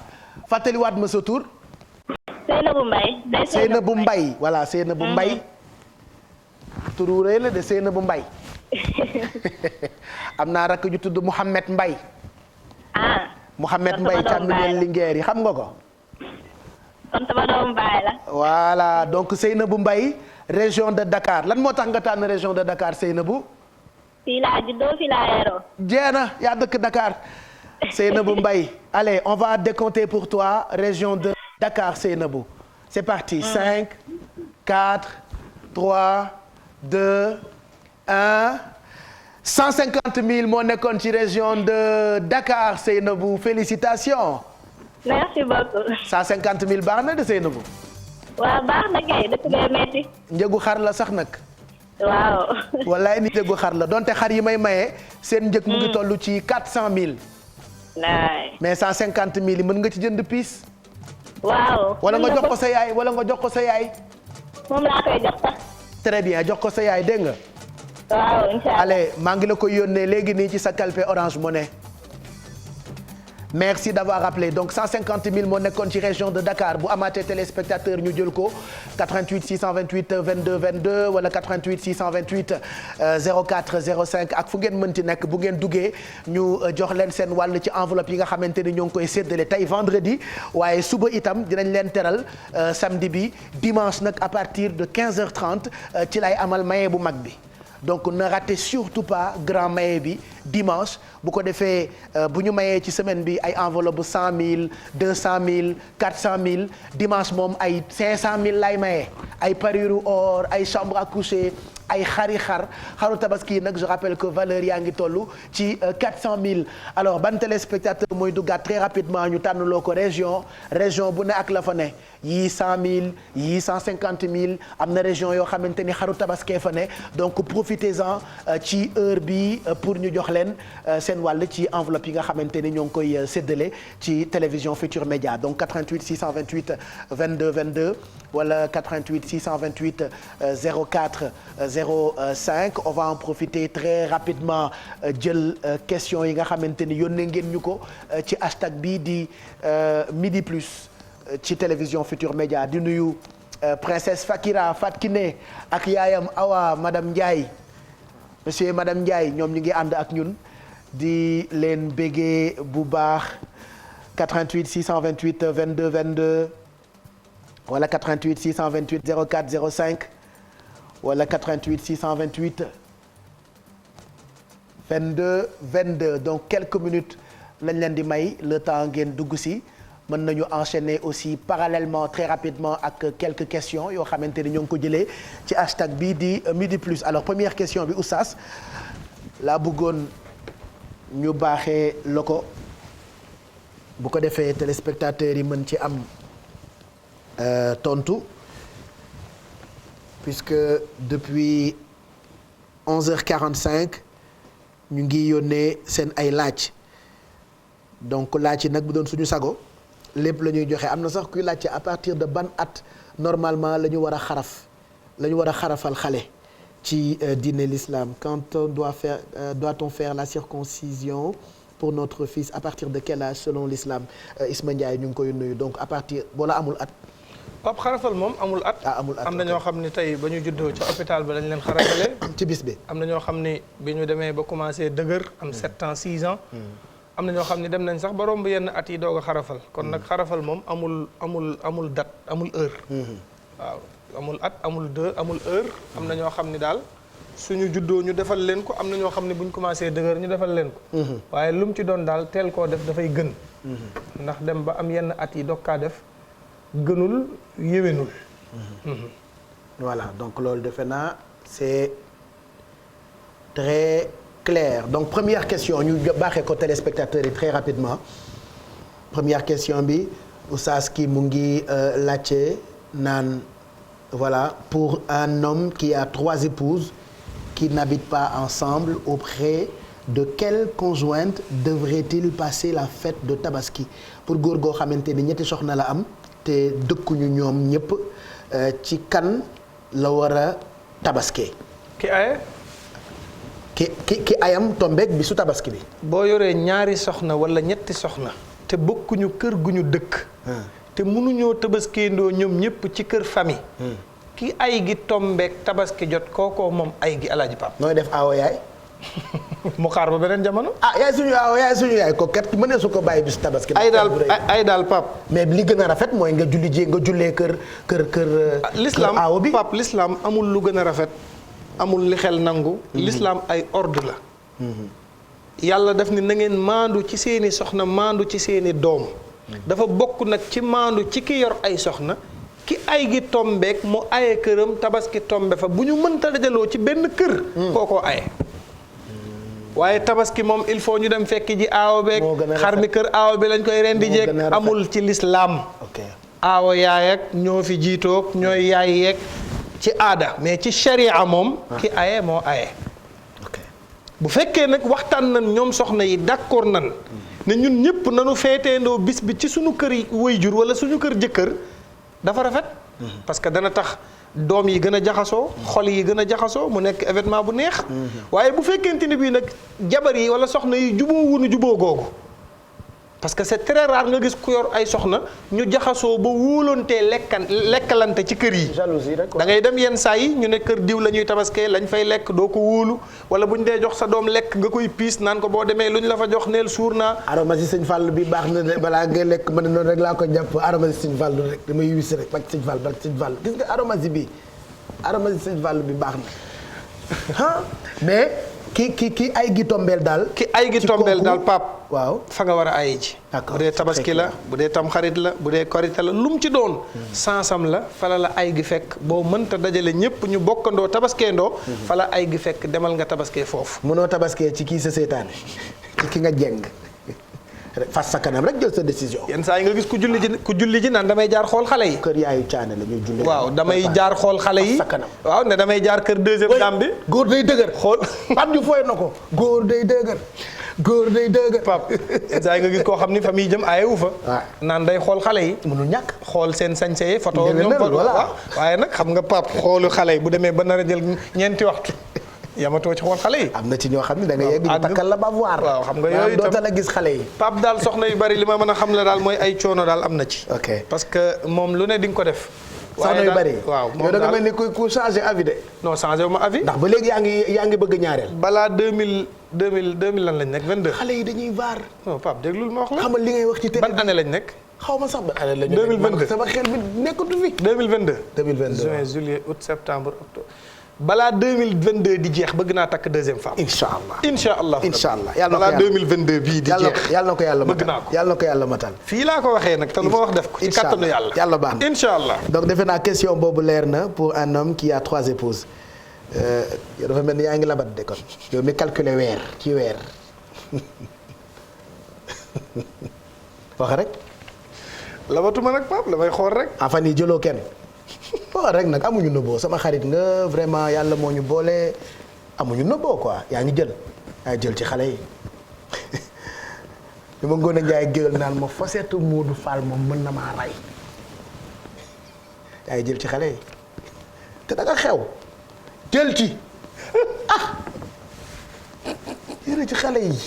fàttaliwaat ma sa tur. Seynabou Mbaye. Seynabou Mbaye voilà Seynabou Mbaye. turu rëy la de Seynabou Mbaye. am naa rakk ju tudd Mouhamed Mbaye. Mouhamed Mbaye càmmiñeel Linguère yi xam nga ko. kon sama doomu baay la. voilà donc Seynabou Mbaye région de Dakar lan moo tax nga tànn région de Dakar Seynabou. fii laa juddoo fii laa yaroo. jeena yaa dëkk Dakar Seynabou Mbaye allez on va décompter pour toi région de Dakar Seynabou c'est parti 5 4 3 2 1 150 000 moo nekkoon ci région de Dakar Seynabou félicitations. merci beaucoup. 150 000 baax na de Seynabou. waaw baax na kay dëkk bee metti. njëgu xar la sax nag. waaw. wallaay ni njëgu xar la donte xar yi may maye seen njëg mu ngi toll ci 400 000. naay. mais 150 000 yi mën nga ci jënd piis. waaw. wala nga jox ko sa yaay wala nga jox ko sa yaay. moom laa koy jox sax. très bien jox ko sa yaay dégg nga. waaw incha allah allez maa ngi la koy yónnee léegi nii ci sa calpe Orange Money. merci d'avoir appelé donc 150 000 moo nekkoon ci région de Dakar bu amaatee téléspectateur ñu jël ko 88 628 22 22 wala 88 628 04 05 ak fu ngeen mënti nekk bu ngeen duggee ñu jox leen seen wàll ci enveloppe yi nga xamante ni ñoo ngi koy séddale tey vendredi waaye suba itam dinañ leen teral samedi bi dimanche nag à partir de 15h30 ci lay amal maye bu mag bi. donc ne ratez surtout pas grand maye bi dimanche bu ko defee bu ñu mayee ci semaine bi ay enveloppe bu 100 000 200 000 400 000 dimanche moom ay 500 000 lay maye ay parure or ay chambre à coucher ay xaru tabaski nag je rappelle que valeur yaa ngi toll ci 400 000 alors ban téléspectateur mooy duggaat très rapidement ñu tànnaloo ko région bu ne ak la fa ne yii 100 000 yii 150 000 am na région yoo xamante ni xaru tabaskee fa ne donc profitez-en ci heure bi pour ñu jox leen seen wàll ci enveloppe yi nga xamante ni ñoo ngi koy séddale ci télévision Futur Média donc 88 628 22 22 wala 88 628 04 05 on va en profiter très rapidement jël question yi nga xamante ni yónnee ngeen ñu ko ci hashtag bii di midi plus ci télévision Futur Média di nuyu princesse Fakira Fatkine ak yaayam Awa madame Ndiaye monsieur et madame Ndiaye ñoom ñu ngi ànd ak ñun di leen béggee bu baax 88 628 22 22 wala 88 628 04 05 wala 88 628 22 22 donc quelques minutes lañ leen di may le temps ngeen dugg si mën nañu enchaîner aussi parallèlement très rapidement ak quelques questions yoo xamante ni ñoo ngi ko jëlee ci hashtag bii di midi plus alors première question bi oustaz laa bëggoon ñu baaxee la ko bu ko defee téléspectateurs yi mën ci am tontu puisque depuis 11h45 ñu ngi yónnee seen ay laaj donc laaj yi nag bu doon suñu sago lépp la ñuy joxe am na sax kuy laajte à partir de ban at normalement la ñu war a xarafal xale ci diine l'islam quand on doit-on faire la circoncision pour notre fils à partir de quel âge selon l'islam Isma Ndiaye ñu ngi koy nuyu donc à partir wala amul at. Pape xarafal moom amul at. amul at am na ñoo xam ni tey ba ñu juddoo ca hôpital ba lañ leen xarafale ci bis bi. am na ñoo xam ni bi ñu demee ba commencé dëgër am 7 ans 6 ans. am na ñoo xam ni dem nañ sax ba romb yenn at yi doog a xarafal kon nag xarafal moom amul date amul heure. waaw amul at amul amul heure am na ñoo xam ni daal suñu juddoo ñu defal leen ko am na ñoo xam ni buñ commencé dëgër ñu defal leen ko. waaye lu mu ci doon daal teel koo def dafay gën. ndax dem ba am yenn at yi doog kaa def. gënul yéwénul. voilà donc loolu defe naa c'est très clair donc première question ñu baaxee ko téléspectateurs yi très rapidement première question bi oustaz ki mu ngi laajte naan voilà pour un homme qui a 3 épouses qui n'habitent pas ensemble auprès de quelle conjointe devrait-il passer la fête de Tabaski pour góor goo xamante ni ñetti soxna la am te dëkkuñu ñoom ñëpp ci kan la war a tabaskee. ki aye. ki ayam tombeek bi su tabaski bi. boo yoree ñaari soxna wala ñetti soxna. te bokkuñu kër gu ñu dëkk. te mënuñoo tabaskeendoo ñoom ñëpp ci kër famille. ki ay gi tombeek tabaski jot kookoo moom ay gi alaaji Pape. nooy def aawo yaay. mu xaar ba beneen jamono. yaay suñu aawo yaay suñu yaay ko kat mënee su ko bàyyi bis tabaski. ay daal Pape. mais li gën a rafet mooy nga jullee kër aawo bi. Pape l'islam amul lu gën a rafet. amul li xel nangu. l'islam ay ordre la. yàlla daf ni na ngeen maandu ci seeni soxna maandu ci seeni doom. dafa bokk nag ci maandu ci ki yor ay soxna. ki ay gi tombeek mu aye këram tabaski tombe fa bu ñu mënta dajaloo ci benn kër. kookoo aye. waaye tabaski moom il faut ñu dem fekki ji aawo beeg. xar mi kër aawo bi lañ koy rendi jeeg amul ci lislaam. aawo yaay ak ñoo fi jiitoog ñooy yaay yeeg ci aada mais ci sharia moom. ki aye moo aye. bu fekkee nag waxtaan nañ ñoom soxna yi d'accord nan ne ñun ñëpp nanu feeteendoo bis bi ci suñu kër waajur wala suñu kër jëkkër dafa rafet. parce que dana tax doom yi gën a jaxasoo. xol yi gën a jaxasoo mu nekk événement bu neex. waaye bu fekkente ni bii nag jabar yi wala soxna yi juboo wunu juboo googu. parce que c'est très rare nga gis ku yor ay soxna ñu jaxasoo ba wóoloontee lekkalante ci kër yi. jalousie rek da ngay dem yenn saa yi ñu ne kër diw la ñuy tabaskee lañ fay lekk doo ko wóolu wala bu ñu dee jox sa doom lekk nga koy piis naan ko boo demee lu ñu la fa jox neel suur naa. aromasi sëñ Fall bi baax na de balaa ngay lekk ma ne noonu rek laa ko jàpp aromasi sëñ Fall rek damay wis rek bak sëñ Fall gis nga aromasi sëñ Fall bi baax na mais. ki ay gi tombeel daal. ki ay gi tombeel daal Pape. waaw fa nga war a aye ji. d'accord bu dee tabaski la bu dee tam xarit la bu dee korite la lu mu ci doon. sansam la fala la ay gi fekk boo mënta dajale ñëpp ñu bokkandoo tabaskeendoo. fala ay gi fekk demal nga tabaskee foofu. mënoo tabaskee ci kii sa seetaane ci ki nga jeng fas sa kanam rek jël sa décision. yenn saa yi nga gis ku julli ji naan damay jaar xool xale yi. kër yaayu caane la ñuy julli. waaw damay jaar xool xale yi. waaw ne damay jaar kër deuxième dame bi. góor day dëgër xool Pape Diouf fooy na ko. góor day dëgër. Pape yenn saa yi nga gis koo xam ni famille jëm aayewu fa. waaw naan day xool xale yi. mënul ñàkk xool seen sañse yi photo ñoom voilà waaye nag xam nga Pape xoolu xale yi bu demee ba nar a jël ñeenti waxtu. yamatoo ci xool xale yi. am na ci ñoo xam ne da nga yegg ñu takkal la ba voir. waaw xam nga yooyu doota la gis xale yi. Pape daal soxna yu bari li ma mën a xam la daal mooy ay coono daal am na ci. ok parce que moom lu ne di nga ko def. soxna yu bari waaw moom yow da nga daal mel ni ku changé avis de. non changé wu ma avis. ndax ba léegi yaa ngi bëgg ñaareel. balaa 2000 lan lañ nekk 22. xale yi dañuy vaar. non Pape déglul ma wax la. xamal li ngay wax ci télé. ban année lañ nekk. xaw ma sax ban année lañ. 2022 sama xel bi nekkatu fi. 2022. 2022 juin juillet août septembre octobre. balaa 2022 di jeex bëgg naa takk deuxième femme. incha allah incha allah. incha allah yàlla na ko balaa 2022 bii di jeex. yàlla na ko yàlla matal bëgg naa ko yàlla na ko yàlla matal. fii laa ko waxee nag te lu ma wax def ko. ci kattanu yàlla yàlla baax na incha allah. donc defe naa question boobu leer na pour un homme qui a 3 épouses yow dafa mel ni yaa ngi labat de kon yow mi calculer weer ci weer wax rek. labatuma nag Pape la may xool rek. fan yii jëloo kenn. waaw rek nag amuñu nëbboo sama xarit nga vraiment yàlla moo ñu boole amuñu nëbboo quoi yaa ngi jël ci xale yi li ma ngoon a njaay géwél naan ma fasetu Moodu Fall moom mën na maa rey yaa ngi jël ci xale yi te da nga xew jël ci jël ci xale yi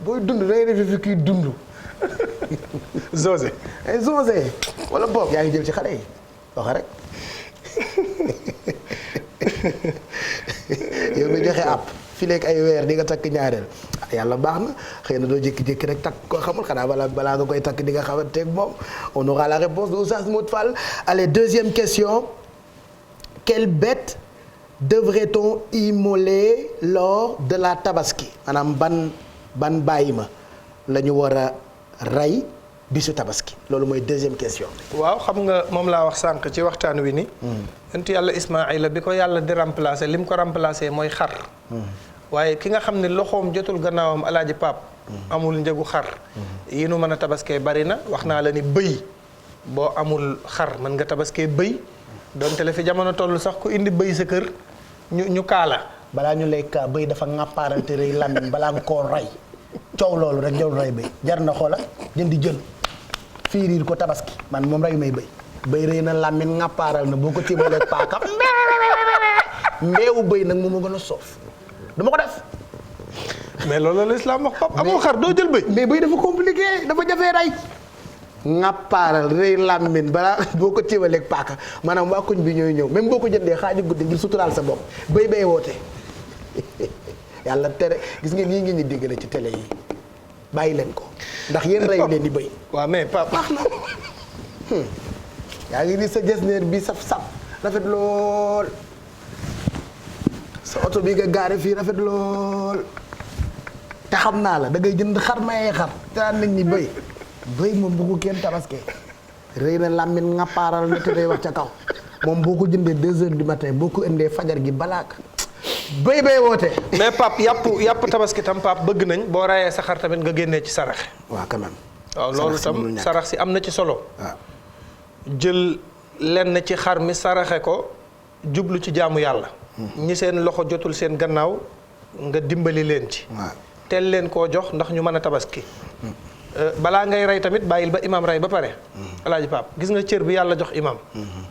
booy dund da ngay def fi kii dund Zosé ay Zosé wala boog yaa ngi jël ci xale yi wax rek yow mi joxe àpp fi lekk ay weer di nga takk ñaareel yàlla baax na xëy na doo jékki-jékki rek takk koo xamul xanaa balaa nga koy takk di nga xamante ak moom on aura la réponse de Oustaz Modou Fall. Allez, deuxième question. Quelle bête devrait-on immoler lors de la tabaski maanaam ban bàyyi ma la ñu war a rey bisu tabaski loolu mooy deuxième question. waaw xam nga moom laa wax sànq ci waxtaan wi ni yonent yàlla Ismaayila bi ko yàlla di remplacer li mu ko remplacer mooy xar. waaye ki nga xam ne loxoom jotul gannaawam alaaji Pape. amul njëgu xar. yi nu mën a tabaskee bari na wax naa la ni bëy boo amul xar mën nga tabaskee bëy donte la fi jamono toll sax ku indi bëy sa kër ñu kaala balaa ñu lay kaa bëy dafa ŋàppaarante rëy làmmiñ balaa nga koo rey coow loolu rek jarul rey bëy jar na xoola jëndi jël fiiriir ko tabaski man moom rey may bëy rëy na làmmiñ ŋàppaaral na boo ko tiimalee paaka mbeewu bëy nag moom moo gën a soof dama ko def. mais loolu la islam wax pap amoo xar doo jël bëy. mais bëy dafa compliqué dafa jafee rey. ŋàppaaral rëy làmmiñ balaa boo ko tiimalee paaka maanaam waa koñ bi ñooy ñëw même boo ko jëndee xaaju guddi ngir suturaal sa bopp bëy bay woote yàlla tere gis ngeen nii ngeen ñi déggale ci télé yi bàyyi leen ko ndax yéen reyu leen di bëy. waaw mais pap baax na yaa ngi ni sa jesneer bi saf rafet lool sa oto bi nga gaare fii rafet lool te xam naa la da ngay jënd xar mayee xar te daan nañ ni bëy moom bu ko kenn tabaskee rëy na làmmiñ ŋàppaaral na te day wax ca kaw moom boo ko jëndee 2 heures du matin boo ko indee fajar gi balaak bëy woote. mais pap yàpp tabaski tam pap bëgg nañ boo rayee sa xar tamit nga génnee ci saraxe. waaw quand même. waaw loolu tam sarax si am na ci solo. waaw jël lenn ci xar mi saraxe ko jublu ci jaamu yàlla. ñi seen loxo jotul seen gannaaw nga dimbali leen ci. waaw teel leen koo jox ndax ñu mën a tabaski. balaa ngay rey tamit bàyyil ba imam rey ba pare. alaaji Pape gis nga cër bi yàlla jox imam.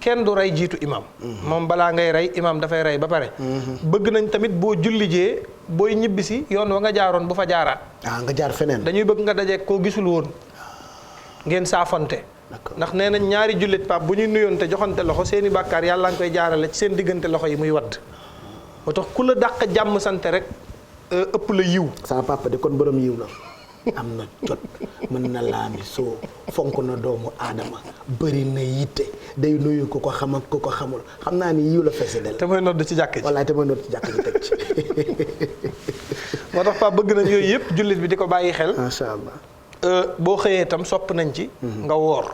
kenn du rey jiitu imam. moom balaa ngay rey imam dafay rey ba pare. bëgg nañ tamit boo jullijee booy ñibbisi yoon wa nga jaaroon bu fa jaaraat. nga jaar feneen. dañuy bëgg nga dajeeg koo gisul woon ngeen saafonte. ndax nee nañ ñaari jullit Pape bu ñuy nuyoon te joxante loxo seeni bàkkaar yàlla nga koy jaarale ci seen diggante loxo yi muy wadd. moo tax ku la dàq jàmm sante rek ëpp la yiw. sama papa de kon borom yiw la. am na jot mën na laami soo fonk na doomu aadama bëri na yitte day nuyu ko xam ak ko xamul xam naa ni yiw la feese del te mooy nodd ci jàkk ji wallaay te mooy nodd ci jàkk ji teg ci moo tax pa bëgg nañ yooyu yëpp jullit bi di ko bàyyi xel macha allah boo xëyee itam sopp nañ ci nga woor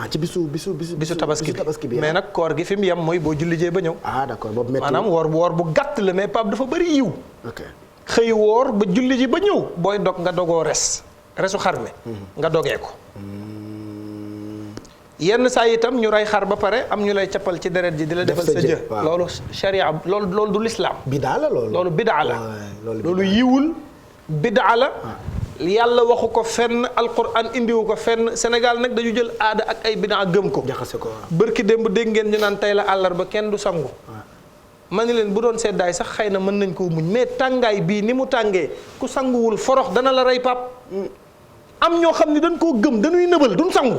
ci bisu tabaski bi mais nag koor gi fi mu yem mooy boo jullijee ba ñëw d'accord boobu métti maanaam woor bu gàtt la mais Pape dafa bëri yiw ok xëy woor ba julli ji ba ñëw booy dog nga dogoo resu xar mi nga dogee ko yenn saa itam ñu rey xar ba pare am ñu lay cappal ci deret ji di la defal sa jë loolu sharia loolu du lislaam bidaa la loolu bidaa la loolu yiwul bidaa la yàlla waxu ko fenn alquran indiwu ko fenn Sénégal nag dañu jël aada ak ay bidaa gëm ko jaxase ko bërki démb dégg ngeen ñu naan tey la àllarba kenn du sangu ma ni leen bu doon seddaay sax xëy na mën nañ koo muñ mais tàngaay bii ni mu tàngee ku sanguwul forox dana la rey Pape am ñoo xam ne dañ koo gëm dañuy nëbal duñ sangu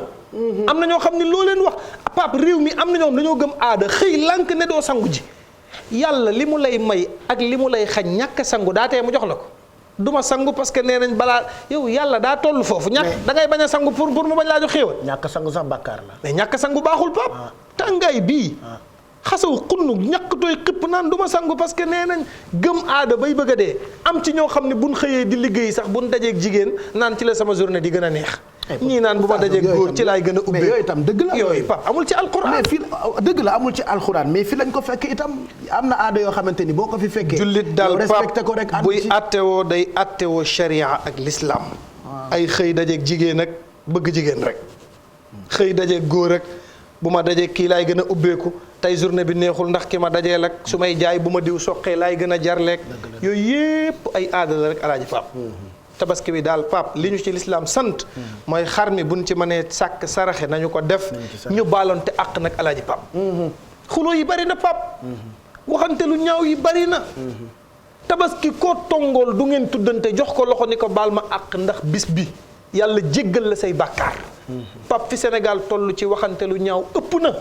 am na ñoo xam ne loo leen wax Pape réew mi am na ñoom dañoo gëm aada xëy lànk ne doo sangu ji yàlla li mu lay may ak li mu lay xañ ñàkk sangu daa tee mu jox la ko duma sangu parce que nee nañ balaa yow yàlla daa toll foofu ñàkk da ngay bañ a sangu pour mu bañ laa jox xéewal ñàkk sangu sax bàkkaar la mais ñàkk sangu baaxul Pape tàngaay bii xasaw xunnu ñàkk tooy xëpp naan du ma sangu parce que nee nañ gëm aada bay bëgg a dee am ci ñoo xam ne buñ xëyee di liggéey sax buñ dajeeg jigéen naan ci la sama journée di gën a neex ñii naan bu ma dajeeg góor ci laay gën a ubbee yooyu itam dëgg la yooyu Pape amul ci alxuraan mais fii dëgg la amul ci alxuraan mais fi lañ ko fekk itam am na aada yoo xamante ni boo ko fi fekkee jullit daal respecté ko rek buy attewoo day attewoo sharia ak l'islam ay xëy dajeeg jigéen ak bëgg jigéen rek xëy dajeeg góor ak bu ma dajee kii laay gën a ubbeeku tey journée bi neexul ndax ki ma dajeel ak su may jaay bu ma diw soqee laay gën a jarleek yooyu yépp ay aada la rek alaaji Pape tabaski bi daal Pape li ñu ci lislaam sant mooy xar mi buñ ci mënee sàkk saraxe nañu ko def ñu baalonte àq nag alaaji Pape xuloo yi bari na Pape waxante lu ñaaw yi bari na tabaski koo tongool du ngeen tuddante jox ko loxo ni ko baal ma àq ndax bis bi yàlla jéggal la say bàkkaar Pape fi Sénégal toll ci waxante lu ñaaw ëpp na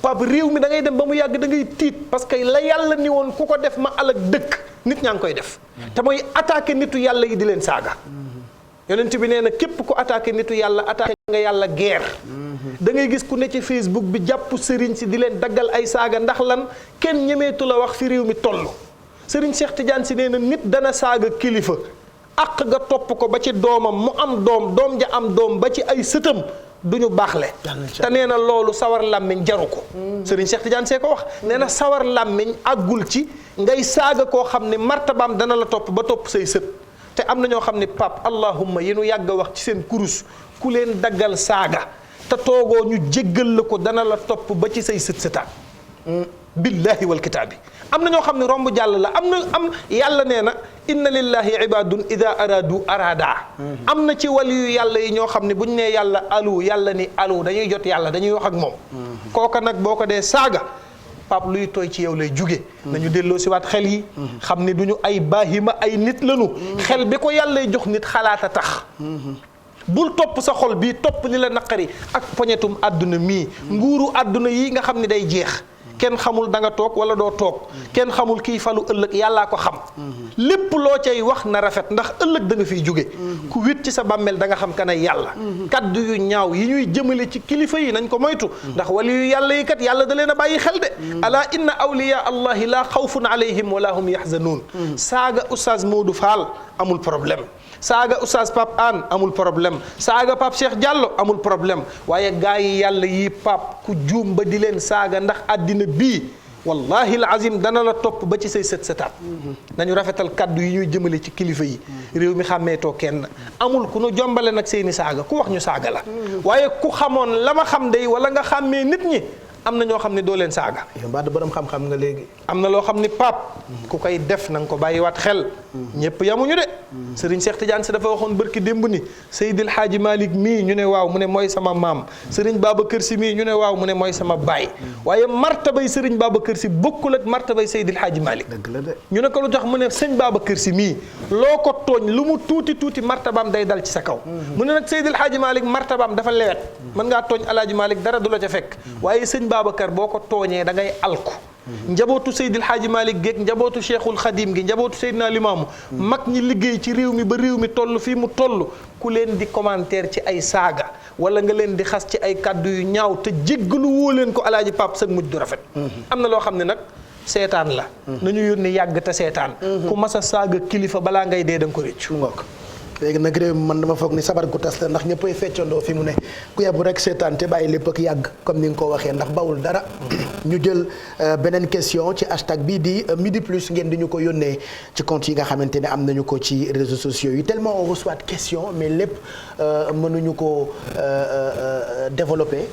Pape réew mi da ngay dem ba mu yàgg da ngay tiit parce que la yàlla ni woon ku ko def ma alak dëkk nit ñaa ngi koy def te mooy attaqué nitu yàlla yi di leen saaga yonent bi nee na képp ku attaqué nitu yàlla attaqué nga yàlla guerre da ngay gis ku ne ci Facebook bi jàpp sëriñ si di leen daggal ay saaga ndax lan kenn ñemeetu la wax fi réew mi toll sëriñ Cheikh Tidiane si nee na nit dana saaga kilifa àq nga topp ko ba ci doomam mu am doom ja am doom ba ci ay sëtam du ñu baaxle te nee na loolu sawar làmmiñ jaru ko sëriñ Cheikh Tidiane see ko wax nee na sawar làmmiñ àggul ci ngay saaga koo xam ne martabaam dana la topp ba topp say sët te am na ñoo xam ne Pape allahumma yi nu yàgg a wax ci seen kurus ku leen daggal saaga te toogoo ñu jéggal la ko dana la topp ba ci say sët sëtaat billahi wal kitaabi am na ñoo xam ne romb jàll la am yàlla nee na inna lillahi ibadun ida aradu arada am na ci waliyu yàlla yi ñoo xam ne buñ nee yàlla alu yàlla ni alu dañuy jot yàlla dañuy wax ak moom kooka nag boo ko dee saaga Pape luy tooy ci yow lay jóge nañu delloo si waat xel yi xam ne duñu ay baahima ay nit lañu xel bi ko yàllay jox nit xalaata tax bul topp sa xol bii topp li la naqari ak poñetum àdduna mii nguuru àdduna yi nga xam ne day jeex kenn xamul da nga toog wala doo toog kenn xamul kii falu ëllëg yàllaa ko xam lépp loo cay wax na rafet ndax ëllëg da nga fiy jóge ku wét ci sa bàmmeel da nga xam kanay yàlla kaddu yu ñaaw yi ñuy jëmale ci kilifa yi nañ ko moytu ndax wali yu yàlla yi kat yàlla da leen a bàyyi xel de ala inna awliya allahi la xawfun alayhim wala hum yaxzanuun saaga oustaz Modou Fall amul problème saaga oustaz Pape Hann amul problème saaga Pape Cheikh Diallo amul problème waaye gaa yi yàlla yi Pape ku juum ba di leen saaga ndax àddina bii wallahi alazim dana la topp ba ci say sët sëtaat nañu rafetal kaddu yi ñuy jëmale ci kilifa yi réew mi xàmmeetoo kenn amul ku nu jombale nag seeni saaga ku wax ñu saaga la waaye ku xamoon la ma xam day wala nga xàmmee nit ñi am na ñoo xam ne doo leen saaga yow mbaa borom xam-xam nga léegi am na loo xam ni Pape ku koy def na nga ko bàyyiwaat xel ñëpp yamuñu de Serigne Cheikh Tidiane si dafa waxoon barki démb ni Seydil Hadji Malick mii ñu ne waaw mu ne mooy sama maam Serigne Babacar Sy mii ñu ne waaw mu ne mooy sama baay waaye martabay Serigne Babacar Sy bokkul ak martabay Seydil Hadji Malick dëgg la de ñu ne ko lu tax mu ne sëñ Babacar Sy mii loo ko tooñ lu mu tuuti tuuti martabaam day dal ci sa kaw mu ne nag Seydil Hadji Malick martabaam dafa lewet mën ngaa tooñ Alaaji Malick dara du la ca fekk waaye sëñ Babacar boo ko tooñee da ngay alku njabootu Seydil Hadji Malick géeg njabootu Cheikhul Khadim gi njabootu Seydina Limaamu mag ñi liggéey ci réew mi ba réew mi toll fii mu toll ku leen di commentaire ci ay saaga wala nga leen di xas ci ay kàddu yu ñaaw te jéggalu woo leen ko alaaji Pape sag mujj du rafet am na loo xam ne nag seetaan la nañu yónni yàgg te seetaan ku mas a saaga kilifa balaa ngay dee da nga ko réccu léegi nag réew mi man dama foog ni sabar gu tas la ndax ñëppay feccandoo fi mu ne ku yebbu rek seetaan te bàyyi lépp ak yàgg comme ni nga ko waxee ndax bawul dara ñu jël beneen question ci hashtag bii di midi plus ngeen di ñu ko yónnee ci compte yi nga xamante ne am nañu ko ci réseaux sociaux yi tellement on reçoit de questions mais lépp mënuñu ko développer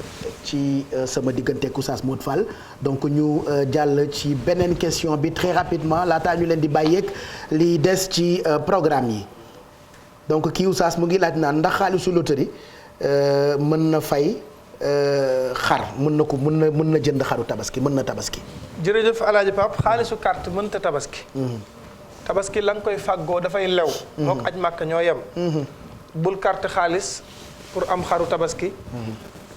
ci sama diggante Oustaz Modou Fall donc ñu jàll ci beneen question bi très rapidement laataa ñu leen di bàyyeeg li des ci programme yi donc kii Oustaz mu ngi laaj naan ndax xaalisu loterie mën na fay xar mën na jënd xaru tabaski mën na tabaski. jërëjëf Alaaji Pape xaalisu carte mënta tabaski. tabaski la nga koy fàggoo dafay lew. mook aj màkk ñoo yem. bul carte xaalis pour am xaru tabaski.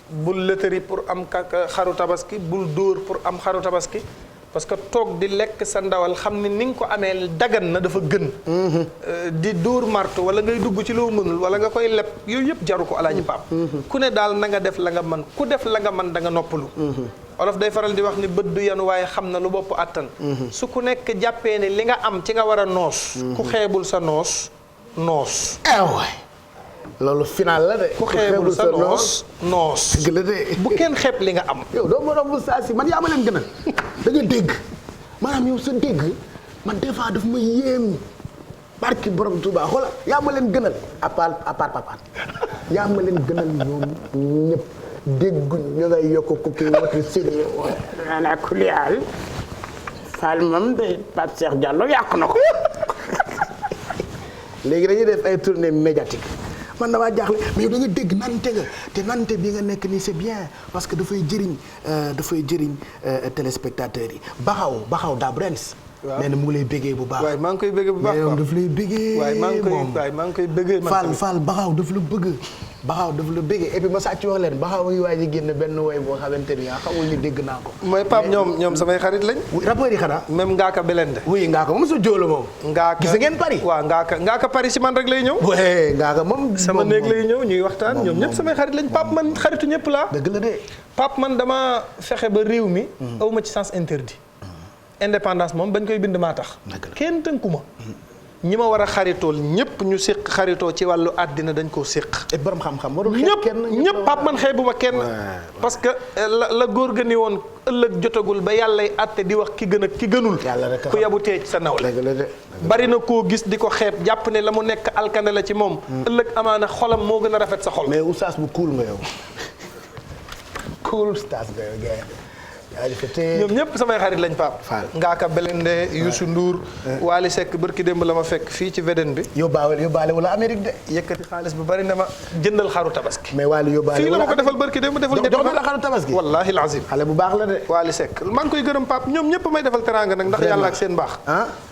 bul loterie pour am xaru tabaski bul dóor pour am xaru tabaski. parce que toog di lekk sa ndawal xam ni nga ko amee dagan na dafa gën. di dóor marto wala ngay dugg ci loo mënul wala nga koy leb yooyu yëpp jaru ko Alaaji Pape. ku ne daal na nga def la nga mën ku def la nga mën da nga noppalu. olof day faral di wax ni bët du yanu waaye xam na lu bopp àttan. su ku nekk jàppee ne li nga am ci nga war a noos. ku xeebul sa noos. loolu final la de. ku xeebul sa noos. dëgg la de. bu kenn xeeb li nga am. yow doo ma romb saa si man yaa ma leen gënal da nga dégg maanaam yow sa dégg man des fois daf ma yéem barki borom Touba xoola yaa ma leen gënal à part papa yaa ma leen gënal ñoom ñëpp dégguñ ñu ngay yokk ko kii wati séddee wala kulial Fall moom de Pape Cheikh Diallo yàq na ko léegi dañuy def ay tournée médiatique. man damaa jaaxle mais yow da nga dégg nante nga te nante bi nga nekk nii c'est bien parce que dafay jëriñ téléspectateurs yi baxaw daa Brens. waaw nee na mu ngi lay béggee bu baax. waaye maa ngi koy béggee bu baax mais yow daf lay béggee. waaye maa ngi koy béggee. Fall baxaw daf la bëgg. baxaw daf la béggee et puis ma sàcc wax leen baxaw a ngi waaj a génn benn woy boo xamante ni xamul ni dégg naa ko. mooy Pape ñoom samay xarit lañ. rappeurs yi xanaa. même Ngaaka Belende. oui Ngaaka moom sa jóolo moom. Ngaaka gis ngeen Paris. waaw Ngaaka Paris si man rek lay ñëw. oui Ngaaka moom. sama néeg lay ñëw ñuy waxtaan ñoom ñëpp samay xarit lañ Pape man xaritu ñëpp laa. dëgg la de. Pape man dama fexe ba réew mi. awma ci sens interdit. indépendance moom bañ koy bind maa tax. kenn tënku ma. ñi ma war a xaritool ñëpp ñu séq xaritoo ci wàllu àddina dañ koo séq. et borom xam-xam warul xeeb kenn ñëpp Pape man xeebuma kenn. parce que la góor ga ni woon ëllëg jotagul ba yàllay àtte di wax ki gën ak ki gënul. ku yabu tee ci sa nawle. bari na koo gis di ko xeeb jàpp ne la mu nekk alkane la ci moom. ëllëg amaana xolam moo gën a rafet sa xol. mais oustaz bu cool nga yow. cool oustaz nga yow ñoom ñëpp samay xarit lañ Pape. Ngaaka Belende Youssou Ndour. Wally Seck barki démb la ma fekk fii ci Védène bi. yóbbaale wala Amérique de. yëkkati xaalis bu bari na ma jëndal xaru tabaski. mais Wally yóbbaale fii la ma ko defal barki démb defal ñetti jox na la xaru tabaski. wallaahi lazim. xale bu baax la de. Wally Seck maa ngi koy gërëm Pape ñoom ñëpp may defal teraanga nag ndax yàlla ak seen baax.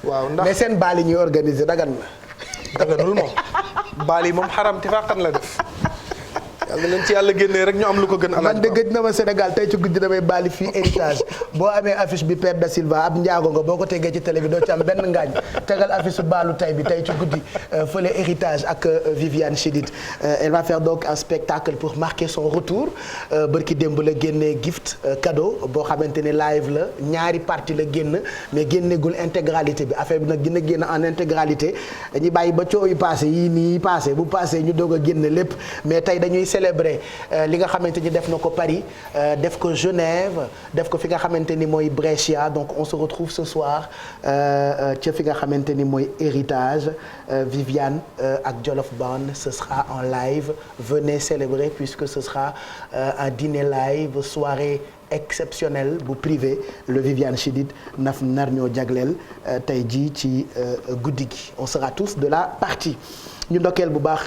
waaw ndax mais seen baal yi ñuy organiser dagan na. daganul moom baal yi moom xaram tifaqan la def. yàlla leen ci yàlla génnee rek ñu am lu ko gën a. man de gëj na ma Sénégal tey ci guddi damay baali fii héritage boo amee affiche bi Père Da Silva ab njaago nga boo ko tegee ci télé bi doo ci am benn ngaañ tegal affiche su baalu tay bi tey ci guddi fële héritage ak Viviane Chidid elle va faire donc un spectacle pour marquer son retour bërki démb la génnee gift cadeau boo xamante ne live la ñaari partie la génn mais génneegul intégralité bi affaire bi nag dina génn en intégralité dañuy bàyyi ba coow yi passé yii nii passé bu passé ñu doog a génn lépp mais tey dañuy célébrer li nga xamante ni def na ko Paris def ko Genève def ko fi nga xamante ni mooy Brescia donc on se retrouve ce soir ca fi nga xamante ni mooy héritage Viviane ak Jolof Band ce sera en live venez célébrer puisque ce sera un dîner live soirée exceptionnelle bu privé le Viviane Chidid naf nar ñoo jagleel tey jii ci guddi gi on sera tous de la partie ñu ndokkeel bu baax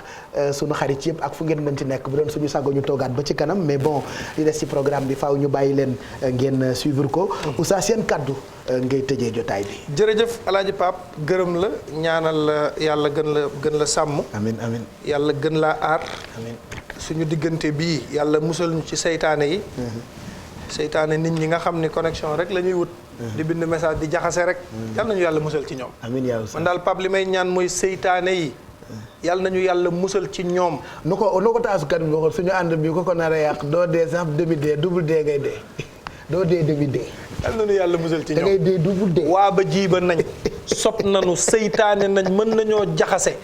sunu xarit yëpp ak fu ngeen mën ci nekk bu doon suñu sago ñu toogaat ba ci kanam mais bon li des ci programme bi faaw ñu bàyyi leen ngeen suivre ko Oustaz seen kaddu ngay tëjee jotaay bi. jërëjëf El Hadj Pape gërëm la ñaanal la yàlla gën la sàmm. amiin amiin yàlla gën laa aar. amiin suñu diggante bii yàlla musal ñu ci seytaane yi. seytaane nit ñi nga xam ni connexion rek la ñuy wut. di bind message di jaxase rek. yàlla nañu yàlla musal ci ñoom. amiin yaa Oustaz man daal Pape li may ñaan mooy seytaane yi. yàlla nañu yàlla musal ci ñoom. nu ko taasukat bi waxoon suñu ànd bi ko nar a yàq doo dee sax demi dee double dee ngay dee doo dee demi dee. yàlla nañu yàlla musal ci ñoom da ngay dee double dee. waa ba jiiba nañ sopp nañu seytaane nañ mën nañoo jaxase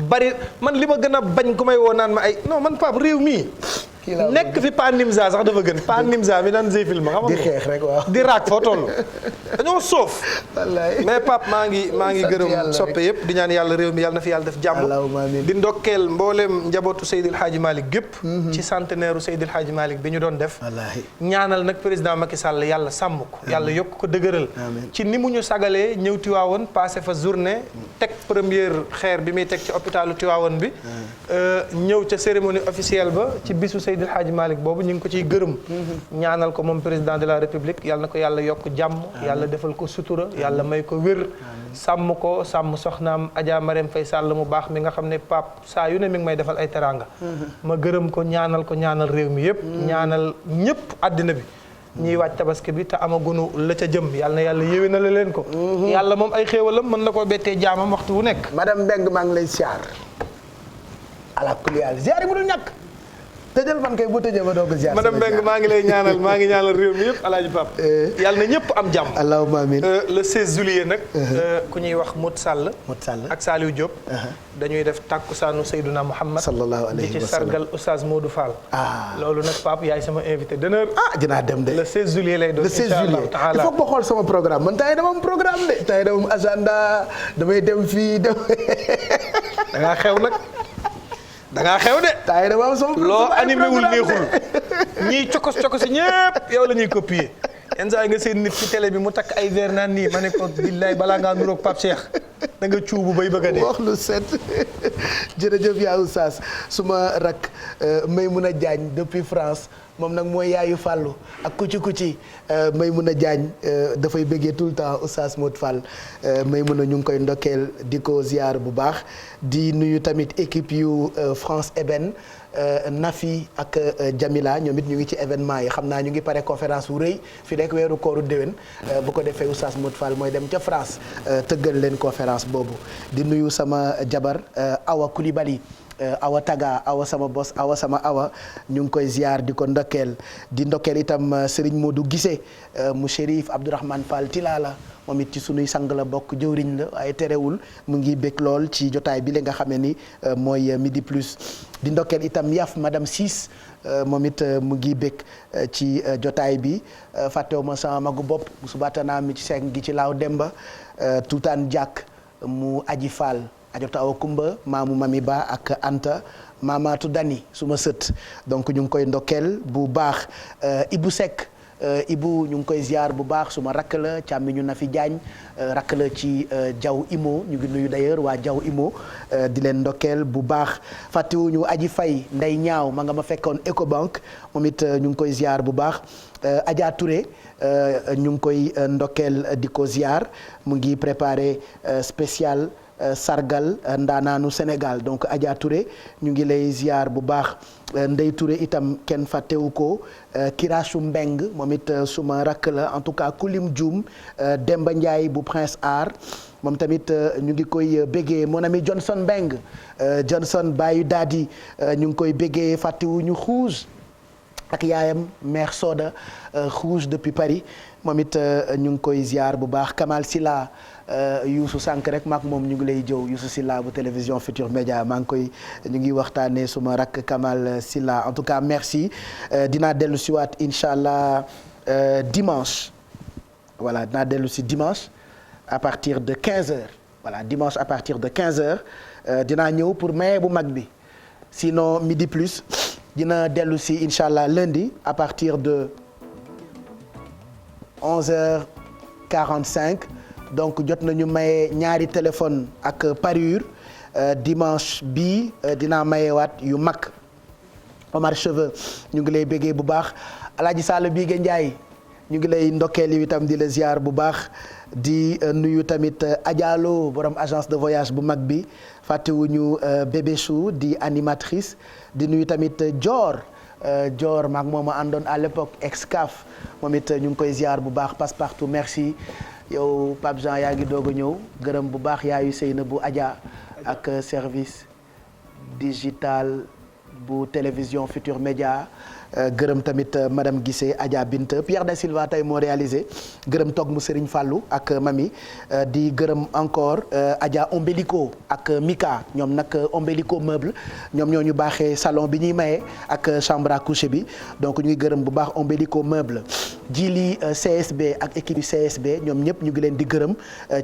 bari man li ma gën a bañ ku may woo naan ma ay non man Pape réew mii. nekk fi Pa Nimza sax dafa gën Pa Nimza mi daan zéfil ma xam di xeex rek waaw di raak foo toll dañoo soof. wallaay mais Pape maa ngi gërëm soppe yëpp di ñaan yàlla réew mi yàlla na fi yàlla def jàmm. di ndokkeel mbooleem njabootu Seydil Hadji Malick gépp ci centenaire u Seydil Hadji Malick bi ñu doon def. wallaahi ñaanal nag président Macky Sall yàlla sàmm ko. yàlla yokk ko dëgëral. ci ni mu ñu sagalee ñëw Tiwaawoon passé fa journée teg première xeer bi muy teg ci hôpitalu Tiwaawoon bi. ñëw ca cérémonie officielle ba ci bisu Seydil Hadji Malick boobu ñu ngi ko ciy gërëm. ñaanal ko moom président de la république yàlla na ko yàlla yokk jàmm. yàlla defal ko sutura yàlla may ko wér. sàmm ko sàmm soxnaam Adja Marème Faye Sall mu baax mi nga xam ne Pape saa yu ne mi ngi may defal ay teraanga. ma gërëm ko ñaanal réew mi yëpp. ñaanal ñëpp àddina bi. ñiy waaj tabaski bi te amagunu la ca jëm yàlla na yàlla yéwé na la leen ko. yàlla moom ay xéewalam mën na koo bettee jaamam waxtu wu nekk. madame Mbengue maa ngi lay siyaar. ala kulli yàlla ziar yi bu dul ñàkk. tëjal fan kay boo tëjee ba doog a ziar. madame Mbengue maa ngi lay ñaanal réew mi yëpp Alaaji Pape. yàlla na ñëpp am jàmm. allahumma amiin. le 16 juillet nag. ku ñuy wax Modou Sall. ak Saliou Diop. dañuy def takkusaanu Seydouna Muhammad. sallallahu alayhi wa sallam di ci sargal Oustaz Modou Fall. loolu nag Pape yaay sama invité d'honneur. dinaa dem de. le 16 juillet lay doon. incha allah taala il faut que ma xool sama programme man tey dama am programme de. tey dama am agenda damay dem fii dem. da ngaa xew nag. da ngaa xew de. taay dama am sama loo animé wul neexul ñiy cokos ñëpp yow la ñuy copier yenn saa yi nga seen nit ci télé bi mu takk ay verre naan nii ma ne ko billaay balaa ngaa nuroog Pape Cheikh da nga cuubu bay bëgg a dee. wax lu set jërëjëf yaa Oustaz suma rak Maymouna Diagne depuis France moom nag mooy yaayu Fallou ak kuci Maymouna Diagne dafay bëggee tout le temps Oustaz Modou Fall Maymouna ñu ngi koy ndokkeel di ko ziar bu baax di nuyu tamit équipe yu France Eben Nafi ak Jamila ñoom it ñu ngi ci événement yi xam naa ñu ngi pare conférence wu rëy fi nekk weeru kooru déwén bu ko defee Oustaz Modou Fall mooy dem ca France tëggal leen conférence boobu di nuyu sama jabar Awa Coulibaly Awa Taga Awa sama bos Awa sama Awa ñu ngi koy ziar di ko ndokkeel di ndokkeel itam Serigne Modou Guissé mu Chérif Abdourahmane Fall Tilala moom it ci sunuy sang la bokk jëwriñ la waaye terewul mu ngi bég lool ci jotaay bi la nga xamee ni mooy Midi Plus di ndokkeel itam Yaf madame Ciss moom it mu ngi bég ci jotaay bi fàttewu ma sama magu bopp subatanaa mi ci seng gi ci laaw Demba Tuutaan Jàkk mu Aji Fall ajota awa Kumba maamu Mami Ba ak Anta Mamatu Dani suma sët donc ñu ngi koy ndokkeel bu baax Ibou Seck Ibu ñu ngi koy ziar bu baax suma rakk la càmmiñu na fi jaañ rakk la ci Jaw Imo ñu ngi nuyu d'ailleurs waa Jaw Imo di leen ndokkeel bu baax fàttewuñu Aji Fay Ndey Ñaaw ma nga ma fekkoon Ecobank moom it ñu ngi koy ziar bu baax Adja Touré ñu ngi koy ndokkeel di ko ziar mu ngi préparé spécial sargal ndaanaanu Sénégal donc Adja Touré ñu ngi lay ziar bu baax Ndey Touré itam kenn fàttewu ko Kirasu Mbeng moom it suma rakk la en tout cas Kulim Dioum Demba Ndiaye bu Prince Art moom tamit ñu ngi koy béggee mon ami Johnson Mbeng Johnson Bayu Dadi ñu ngi koy béggee fàttewuñu xuus ak yaayam mère Soda Rouge depuis Paris moom it ñu ngi koy ziar bu baax Kamal Silla Youssou sànq rek maak moom ñu ngi lay jëw Youssou Silla bu télévision Futur Média maa ngi koy ñu ngi waxtaanee suma rakk Kamal Silla en tout cas merci dinaa dellu si waat incha allah dimanche voilà dinaa dellu si dimanche à partir de 15h voilà dimanche à partir de 15h dinaa ñëw pour maye bu mag bi sinon midi plus. dina dellu si incha allah lundi à partir de 11h45 donc jot nañu maye ñaari téléphone ak parure dimanche bii dinaa mayewaat yu mag Omar Cheveux ñu ngi lay béggee bu baax Alaaji Sall Bigué Ndiaye ñu ngi lay ndokkeel yi itam di la ziar bu baax di nuyu tamit Adialo borom agence de voyage bu mag bi fàttewuñu Bébé Chou di animatrice di nuyu tamit Dior maag moom a àndoon à l'époque Excaf moom it ñu ngi koy ziar bu baax Passepartout merci yow Pape Jean yaa ngi doog a ñëw gërëm bu baax yaayu Seyna bu Adja ak service digital bu télévision Futur Média gërëm tamit madame Guissé Adja Binte Pierre da Silva tey moo réalisé gërëm toog mu Serigne Fallou ak mami di gërëm encore Adja Ombelico ak Mika ñoom nag Ombelico meuble ñoom ñoo ñu baaxee salon bi ñuy maye ak chambre à coucher bi donc ñu ngi gërëm bu baax Ombelico meuble jili CSB ak équipe yu CSB ñoom ñëpp ñu ngi leen di gërëm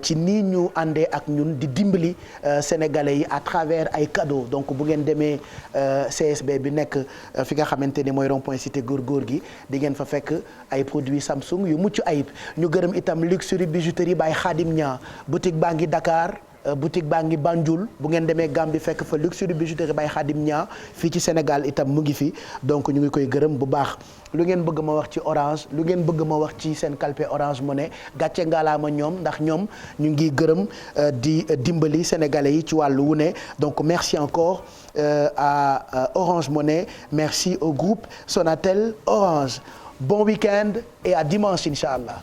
ci nii ñu àndee ak ñun di dimbali sénégalais yi à travers ay cadeaux donc bu ngeen demee CSB bi nekk fi nga xamante ni mooy rond-point cité góor gi di ngeen fa fekk ay produits Samsung yu mucc ayib ñu gërëm itam luxury bijouterie by Khadim Nia boutique baa ngi Dakar boutique baa ngi Banjul bu ngeen demee Gambie fekk fa luxury bijouterie by Khadim Nia fii ci Sénégal itam mu ngi fi donc ñu ngi koy gërëm bu baax lu ngeen bëgg ma wax ci Orange lu ngeen bëgg ma wax ci seen calpe Orange Money gàcce ngaalaama ñoom ndax ñoom ñu ngi gërëm di dimbali sénégalais yi ci wàllu wu ne donc merci encore à Orange Money merci au groupe Sonatel Orange bon week-end et à dimanche inch'Allah.